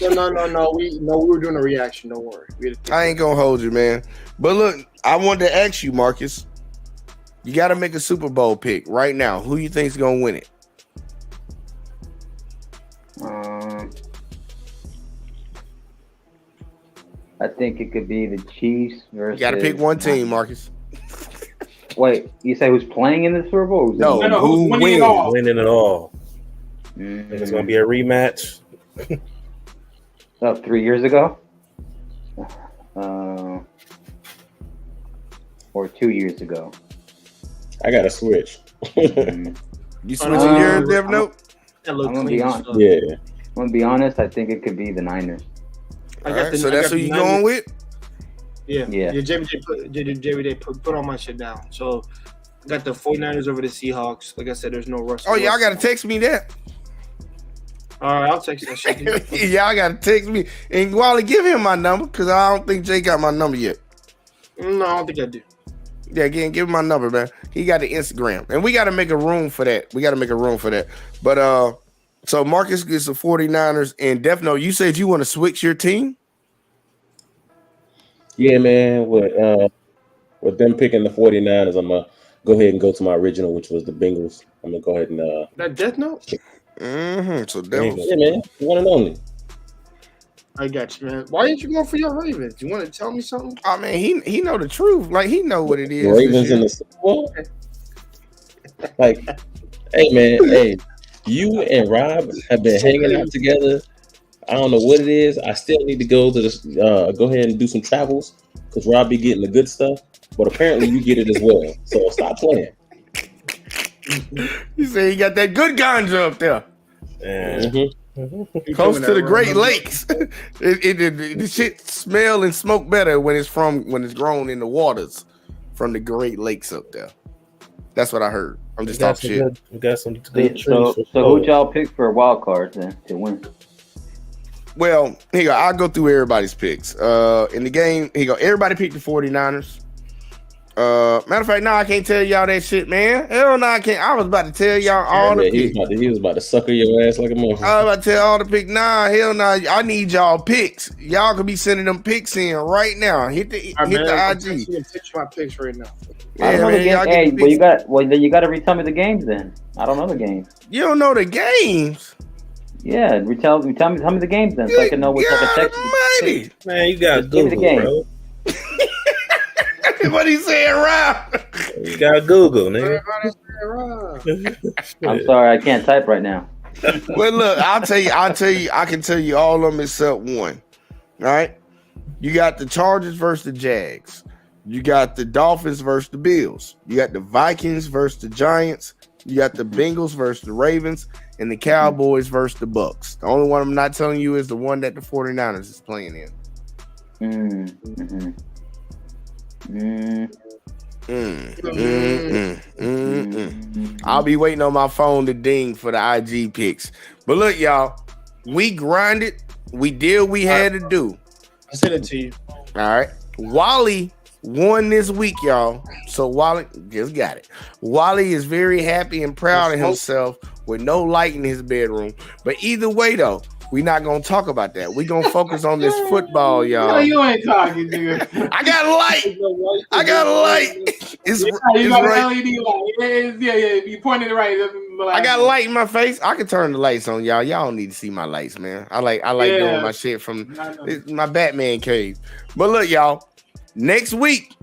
no, we were doing a reaction. Don't worry. I ain't gonna hold you, man. But look, I wanted to ask you, Marcus. You got to make a Super Bowl pick right now. Who you think's gonna win it? I think it could be the Chiefs versus. You got to pick one team, Marcus. Wait, you say who's playing in the Super Bowl? No, who's winning it all? Winning it all. Think it's gonna be a rematch. 3 years ago, or 2 years ago. I got to switch. You switching your Dev Note? I'm gonna be honest. Yeah. I'm gonna be honest. I think it could be the Niners. So that's who you going with? Yeah. JBJ put all my shit down. So I got the 49ers over the Seahawks. Like I said, there's no rush. Oh, y'all got to text me that. All right, I'll text that shit. Y'all got to text me. And Wally, give him my number because I don't think Jay got my number yet. No, I don't think I do. Yeah, again, give him my number, man. He got the Instagram. And we got to make a room for that. But so Marcus gets the 49ers. And Defno, you said you want to switch your team? Yeah, man. With them picking the 49ers, I'm going to go ahead and go to my original, which was the Bengals. I'm going to go ahead and... That Death Note? So Devils. Yeah, man. One and only. I got you, man. Why didn't you go for your Ravens? You want to tell me something? I mean, he know the truth. Like he know what it is. The Ravens in the Super Bowl. Like, hey man, hey, you and Rob have been hanging out together. I don't know what it is. I still need to go to this. Go ahead and do some travels because Rob be getting the good stuff, but apparently you get it as well. So stop playing. You say he got that good ganja up there. Close to the Great Lakes. The shit smell and smoke better when it's grown in the waters from the Great Lakes up there. That's what I heard. I'm just talking shit. We got some good trees. So who'd y'all pick for a wild card then to win? Well, here you go. I'll go through everybody's picks. In the game, here you go. Everybody picked the 49ers. Matter of fact, I can't tell y'all that shit, man. Hell no, I can't. I was about to tell y'all all the picks. He was about to sucker your ass like a motherfucker. I was about to tell all the picks. Hell no. I need y'all picks. Y'all could be sending them picks in right now. Hit the IG. I'm pitch my picks right now. I don't know the game. Hey, then you got to retell me the games then. I don't know the games. You don't know the games? Yeah, tell me the games then, so I can know what type of text. Man, you got Google, bro. What he saying, Rob? You got Google, nigga. I'm sorry, I can't type right now. Well, look, I'll tell you. I can tell you all of them except one. All right, you got the Chargers versus the Jags. You got the Dolphins versus the Bills. You got the Vikings versus the Giants. You got the Bengals versus the Ravens, and the Cowboys versus the Bucks. The only one I'm not telling you is the one that the 49ers is playing in. I'll be waiting on my phone to ding for the IG picks. But look, y'all, we grinded. We did what we had to do. I sent it to you. All right. Wally won this week, y'all. So Wally just got it. Wally is very happy and proud of himself with no light in his bedroom. But either way, though, we're not going to talk about that. We're going to focus on this football, y'all. No, you ain't talking, nigga. I got a light. It's got right. an LED light. Yeah. You pointed it right. I got a light in my face. I can turn the lights on, y'all. Y'all don't need to see my lights, man. I like doing my shit from my Batman cave. But look, y'all, next week,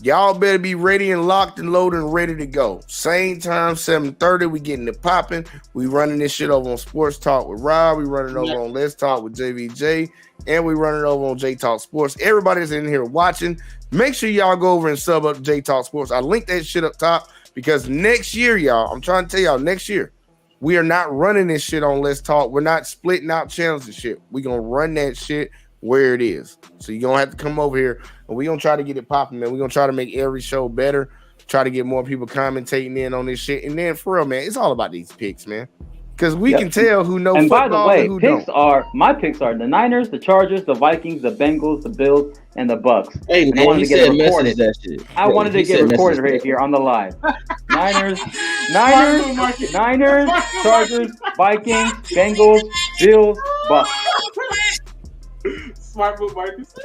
y'all better be ready and locked and loaded and ready to go. Same time, 7:30. We getting it popping. We running this shit over on Sports Talk with Rob. We running over on Let's Talk with JVJ. And we running over on J Talk Sports. Everybody that's in here watching, make sure y'all go over and sub up J Talk Sports. I linked that shit up top because next year, y'all, I'm trying to tell y'all, next year, we are not running this shit on Let's Talk. We're not splitting out channels and shit. We're going to run that shit where it is. So you're going to have to come over here and we're going to try to get it popping, man. We're going to try to make every show better, try to get more people commentating in on this shit. And then for real, man, it's all about these picks, man. Because we can tell who knows and football by the way, and who my picks are the Niners, the Chargers, the Vikings, the Bengals, the Bills, and the Bucks. Hey, man, wanted to get it recorded. That shit. I wanted to get recorded right here on the live. Niners, Chargers, Vikings, Bengals, Bills, Bucks. Smart move, Marcus.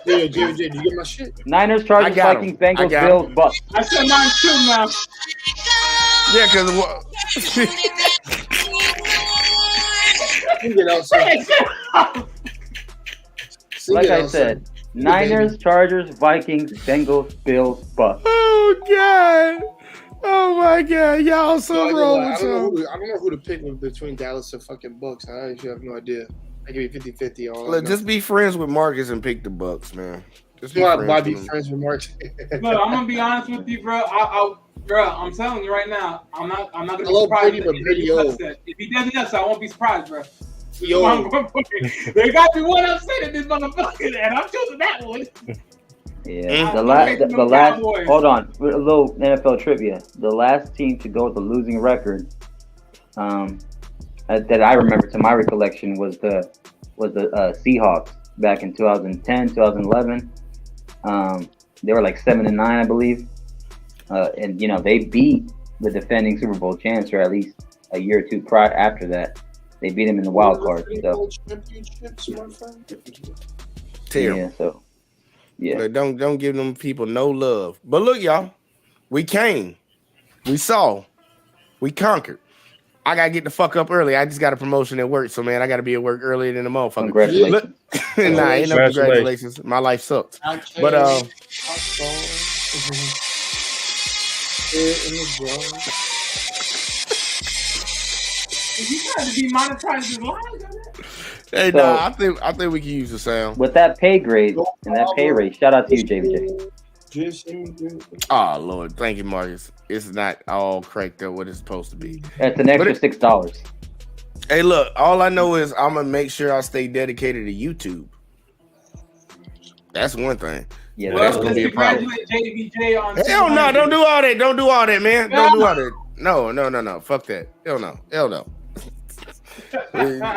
Yeah, JJ, did you get my shit? Niners, Chargers, Vikings, Bengals, Bills, Bucks. I said mine too now. Yeah, because like I said, Niners, Chargers, Vikings, Bengals, Bills, Bucks. Oh God! Oh my God! Y'all so wrong. I don't know who to pick between Dallas and fucking Bucks. I actually have no idea. I give you 50-50 on. Look, just be friends with Marcus and pick the Bucks, man. Just be friends with Marcus. Look, I'm gonna be honest with you, bro. I'm telling you right now, I'm not gonna be surprised if he does it, so I won't be surprised, bro. Yo, there got to be one upset in this motherfucker, and I'm choosing that one. Yeah, the last. Hold on, a little NFL trivia. The last team to go with a losing record, that I remember to my recollection was the Seahawks back in 2010, 2011. They were like 7-9, I believe, and they beat the defending Super Bowl champs, or at least a year or two prior after that. They beat him in the wild card. So. Terrible. But don't give them people no love. But look, y'all, we came, we saw, we conquered. I gotta get the fuck up early. I just got a promotion at work, so man, I gotta be at work earlier than the motherfucker. Congratulations. Look, nah, ain't no congratulations. My life sucks. But You trying to be monetized live? hey, So- nah, I think we can use the sound. With that pay grade and that pay rate, shout out to you, JBJ. Oh Lord, thank you, Marcus. It's not all cracked up what it's supposed to be. That's an extra $6. Hey, look, all I know is I'm gonna make sure I stay dedicated to YouTube. That's one thing. Yeah, Well, that's Well, gonna be a problem. congratulate JBJ on. Hell no, don't do all that. Don't do all that, man. Don't do all that. No. Fuck that. Hell no.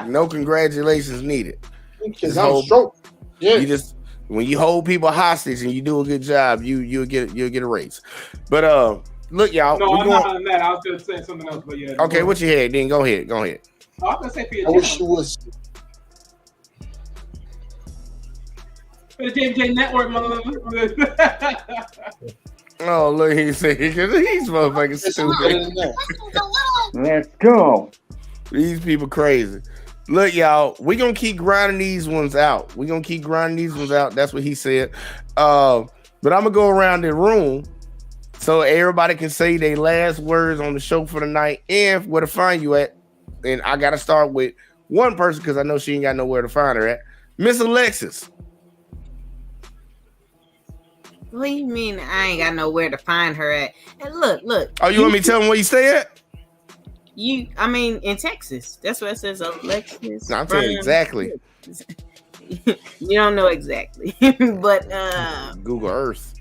No congratulations needed. Because I'm stroke. Yeah. You just when you hold people hostage and you do a good job, you'll get a raise. But look, y'all. No, we I'm going- not on that. I was gonna say something else, but yeah. Okay, what you had? Then go ahead. I was gonna say for your I wish you channel. was. For the JBJ Network, motherfucker. Oh, look, he's motherfucking It's better stupid. than that. Let's go. These people crazy. Look, y'all, we gonna keep grinding these ones out. That's what he said. But I'm gonna go around the room so everybody can say their last words on the show for the night and where to find you at. And I gotta start with one person because I know she ain't got nowhere to find her at. Miss Alexis. What do you mean I ain't got nowhere to find her at? And look. Oh, you want me to tell them where you stay at? I mean, in Texas. That's what it says, Alexis. No, I'm telling you exactly. You don't know exactly. But, Google Earth.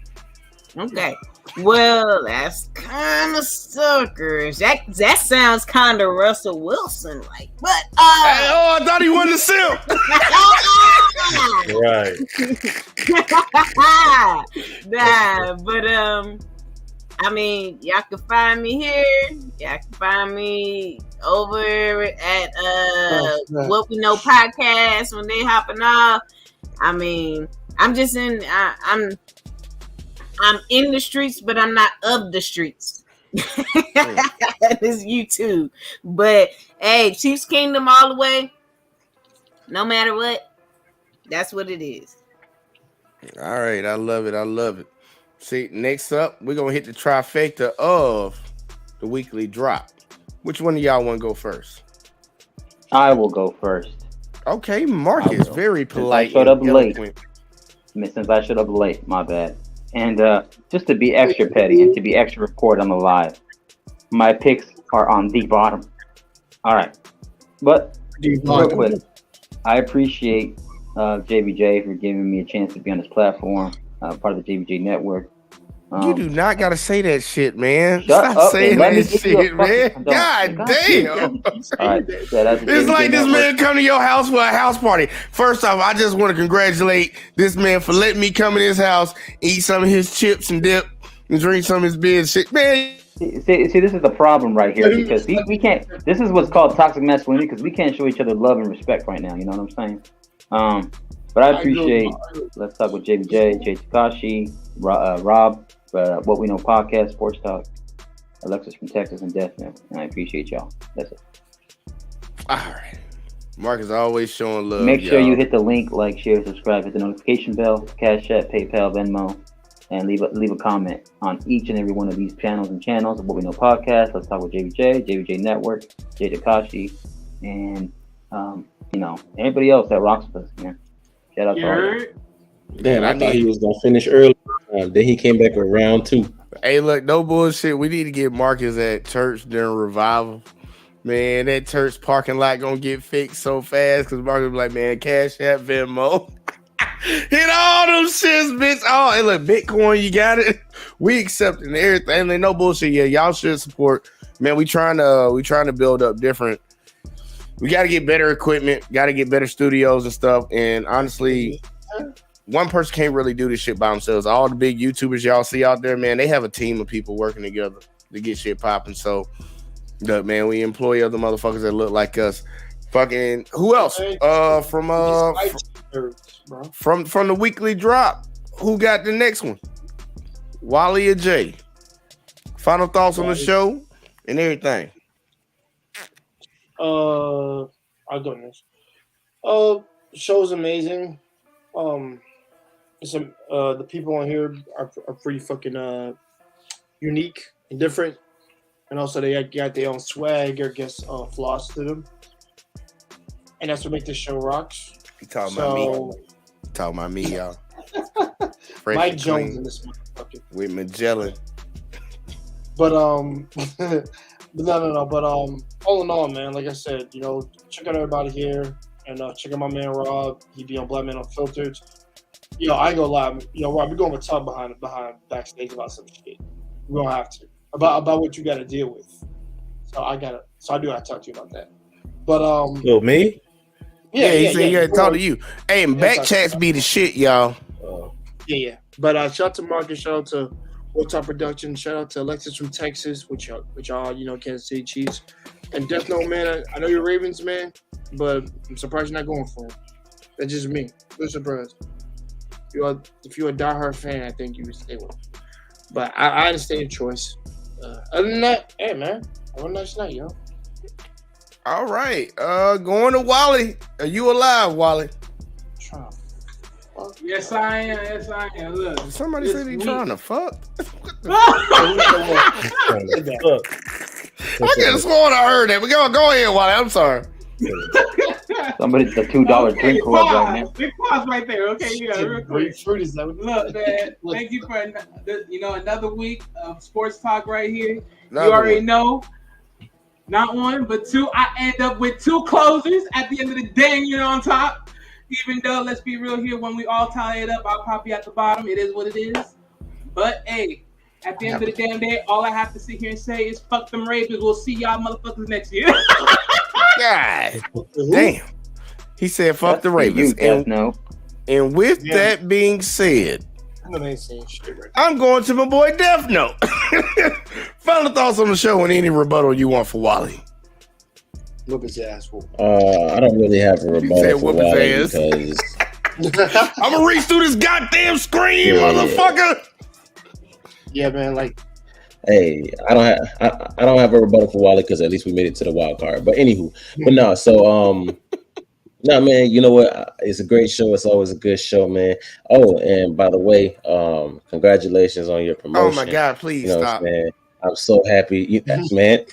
okay. Well, that's kind of suckers. That sounds kind of Russell Wilson like. But, Hey, oh, I thought he wasn't a simp. Right. nah, but I mean, y'all can find me here. Y'all can find me over at What We Know podcast when they hopping off. I mean, I'm just in. I'm in the streets, but I'm not of the streets. This YouTube, but hey, Chiefs Kingdom all the way. No matter what. That's what it is. All right, I love it. See, next up, we're gonna hit the trifecta of the weekly drop. Which one of y'all want to go first? I will go first. Okay, Marcus, will. very polite. showed up and late. eloquent. Since I showed up late, my bad. And just to be extra petty and to be extra report on the live, my picks are on the bottom. All right, but real quick, I appreciate JBJ for giving me a chance to be on this platform, part of the JBJ network. You do not gotta say that shit, man. Shut Stop up saying and let me that give you a shit, man. fucking- God God damn. All right, yeah, that's the It's JBJ like this network. man come to your house for a house party. First off, I just want to congratulate this man for letting me come in his house, eat some of his chips and dip, and drink some of his beer and shit. Man, See, this is the problem right here because we can't. This is what's called toxic masculinity because we can't show each other love and respect right now. You know what I'm saying? But I appreciate. Let's talk with JBJ, Jay Takashi, Rob, What We Know podcast, Sports Talk, Alexis from Texas, and Deathman. And I appreciate y'all. That's it. all right. Marcus always showing love. Make sure y'all. you hit the link, like, share, subscribe, hit the notification bell, Cash App, PayPal, Venmo, and leave a comment on each and every one of these channels of What We Know podcast. Let's talk with JBJ, JBJ Network, Jay Takashi, and everybody else that rocks with us, man. Shout out to all of you. Damn, I thought he was gonna finish early. Then he came back with round 2. Hey, look, no bullshit. We need to get Marcus at church during revival. Man, that church parking lot gonna get fixed so fast because Marcus be like, man, Cash App, Venmo. Hit all them shits, bitch. Oh, and look, Bitcoin, you got it. We accepting everything. Like, no bullshit. Yeah, y'all should support. Man, we trying to build up different. We got to get better equipment. Got to get better studios and stuff. And honestly, one person can't really do this shit by themselves. All the big YouTubers y'all see out there, man, they have a team of people working together to get shit popping. So, look, man, we employ other motherfuckers that look like us. Fucking who else? From the weekly drop. Who got the next one? Wally or Jay? Final thoughts on the show and everything. I'll go next. Show's amazing. The people on here are pretty fucking unique and different, and also they got their own swag or flaws to them, and that's what makes this show rocks. You talking about me? Talking about me, y'all. Fresh Mike and Jones clean in this motherfucker. with Magellan. But no. But all in all, man, like I said, check out everybody here and check out my man Rob. He be on Black Man Unfiltered. I ain't gonna lie, Rob, we're going to talk behind backstage about some shit. We're gonna have to about what you got to deal with. So I do gotta talk to you about that. But me? Yeah, he said he had to talk to you. Hey, and back chats be the shit, y'all. Yeah. But shout out to Marcus, shout out to Top Production, shout out to Alexis from Texas, which are Kansas City Chiefs, and Death Note, man. I know you're Ravens, man, but I'm surprised you're not going for it. That's just me. No surprise. If you're a diehard fan, I think you would stay with him. But I understand your choice. Other than that, hey man, have a nice night, yo. All right, going to Wally. Are you alive, Wally? Yes, I am. Look, Somebody said he trying to fuck. I I could have sworn I heard that. But go ahead, Wally. I'm sorry. Somebody's the $2 drink club right now. Big pause right there. Okay, real quick. Fruit is that? Look, man. Thank you for another week of sports talk right here. Another you already one. know. Not one, but two. I end up with two closers at the end of the day, on top. Even though, let's be real here, when we all tally it up, I'll copy at the bottom. It is what it is. But, hey, at the end of the damn day, all I have to sit here and say is fuck them Ravens. We'll see y'all motherfuckers next year. God damn. He said fuck the Ravens. And with that being said, I'm going to my boy Death Note. Final thoughts on the show and any rebuttal you want for Wally. Whoop his ass. I don't really have a rebuttal for Wally because I'm gonna reach through this goddamn screen, motherfucker. Yeah, man. Like, hey, I don't have a rebuttal for Wally because at least we made it to the wild card. But anywho, but no. So no, man. You know what? It's a great show. It's always a good show, man. Oh, and by the way, congratulations on your promotion. Oh my God! Please stop. Man, I'm so happy, man.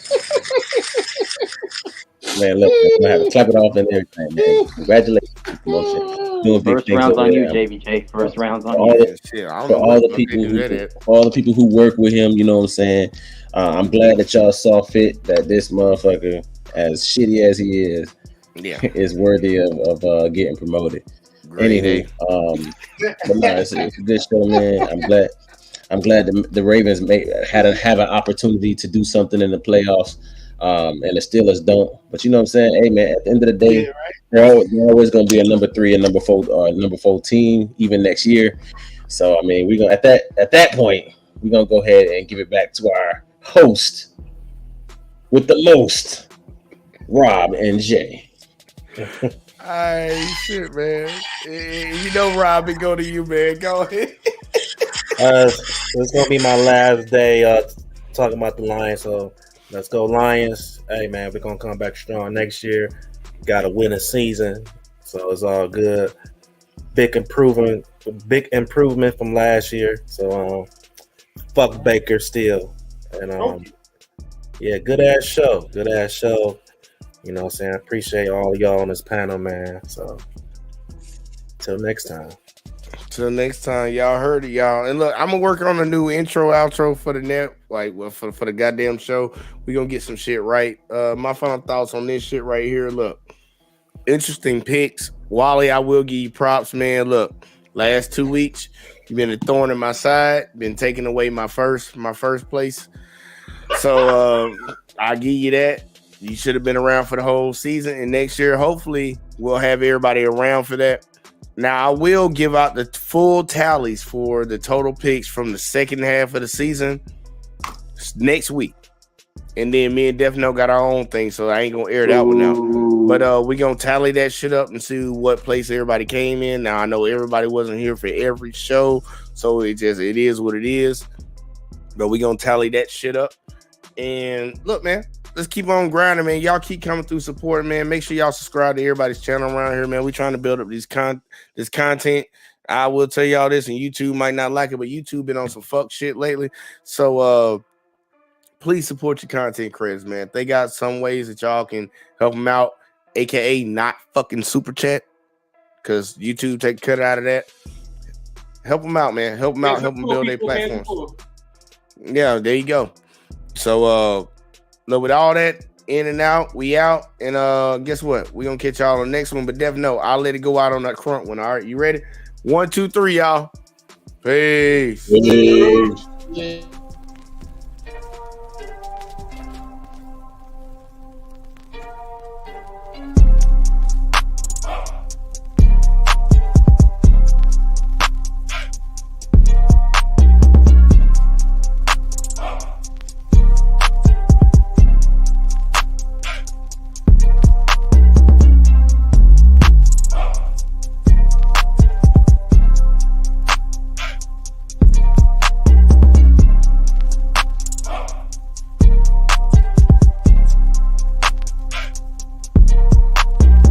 Man, look, I'm gonna have to clap it off and everything, man. Congratulations on the promotion. Doing big First things rounds on you, there. JVJ. First rounds on all you. For all the people who work with him, you know what I'm saying? I'm glad that y'all saw fit that this motherfucker, as shitty as he is, is worthy of getting promoted. Anyway, but no, it's a good show, man. I'm glad the Ravens have an opportunity to do something in the playoffs. And the Steelers don't, but you know what I'm saying? Hey man, at the end of the day, they're always going to be a number 3 and number 4 team even next year. So I mean, we're gonna at that point we're gonna go ahead and give it back to our host with the most, Rob and Jay. Hey, shit, man. You know, Rob, it go to you, man. Go ahead. It's gonna be my last day talking about the Lions, so. Let's go Lions. Hey, man, we're going to come back strong next year. Got to win a season, so it's all good. Big improvement from last year. So, fuck Baker still. And, yeah, good-ass show. Good-ass show. You know what I'm saying? I appreciate all of y'all on this panel, man. So, till next time. Till next time, y'all heard it, y'all. And look, I'm gonna work on a new intro, outro for the net, for the goddamn show. We gonna get some shit right. My final thoughts on this shit right here. Look, interesting picks, Wally. I will give you props, man. Look, last 2 weeks, you've been a thorn in my side, been taking away my first place. So I give you that. You should have been around for the whole season, and next year, hopefully, we'll have everybody around for that. Now, I will give out the full tallies for the total picks from the second half of the season next week. And then me and Death Note got our own thing, so I ain't going to air it out now. But we going to tally that shit up and see what place everybody came in. Now, I know everybody wasn't here for every show, so it is what it is. But we going to tally that shit up. And look, man, let's keep on grinding, man. Y'all keep coming through supporting, man. Make sure y'all subscribe to everybody's channel around here, man. We trying to build up this content. I will tell y'all this, and YouTube might not like it, but YouTube been on some fuck shit lately. So please support your content creators, man. If they got some ways that y'all can help them out, aka not fucking super chat, because YouTube take a cut out of that. Help them out, man. Help them out. Help them build their platforms. Yeah, there you go. So with all that in and out, we out. And guess what? We're gonna catch y'all on the next one. But Dev, no, I'll let it go out on that front one. All right, you ready? 1, 2, 3, y'all. Peace. Yeah.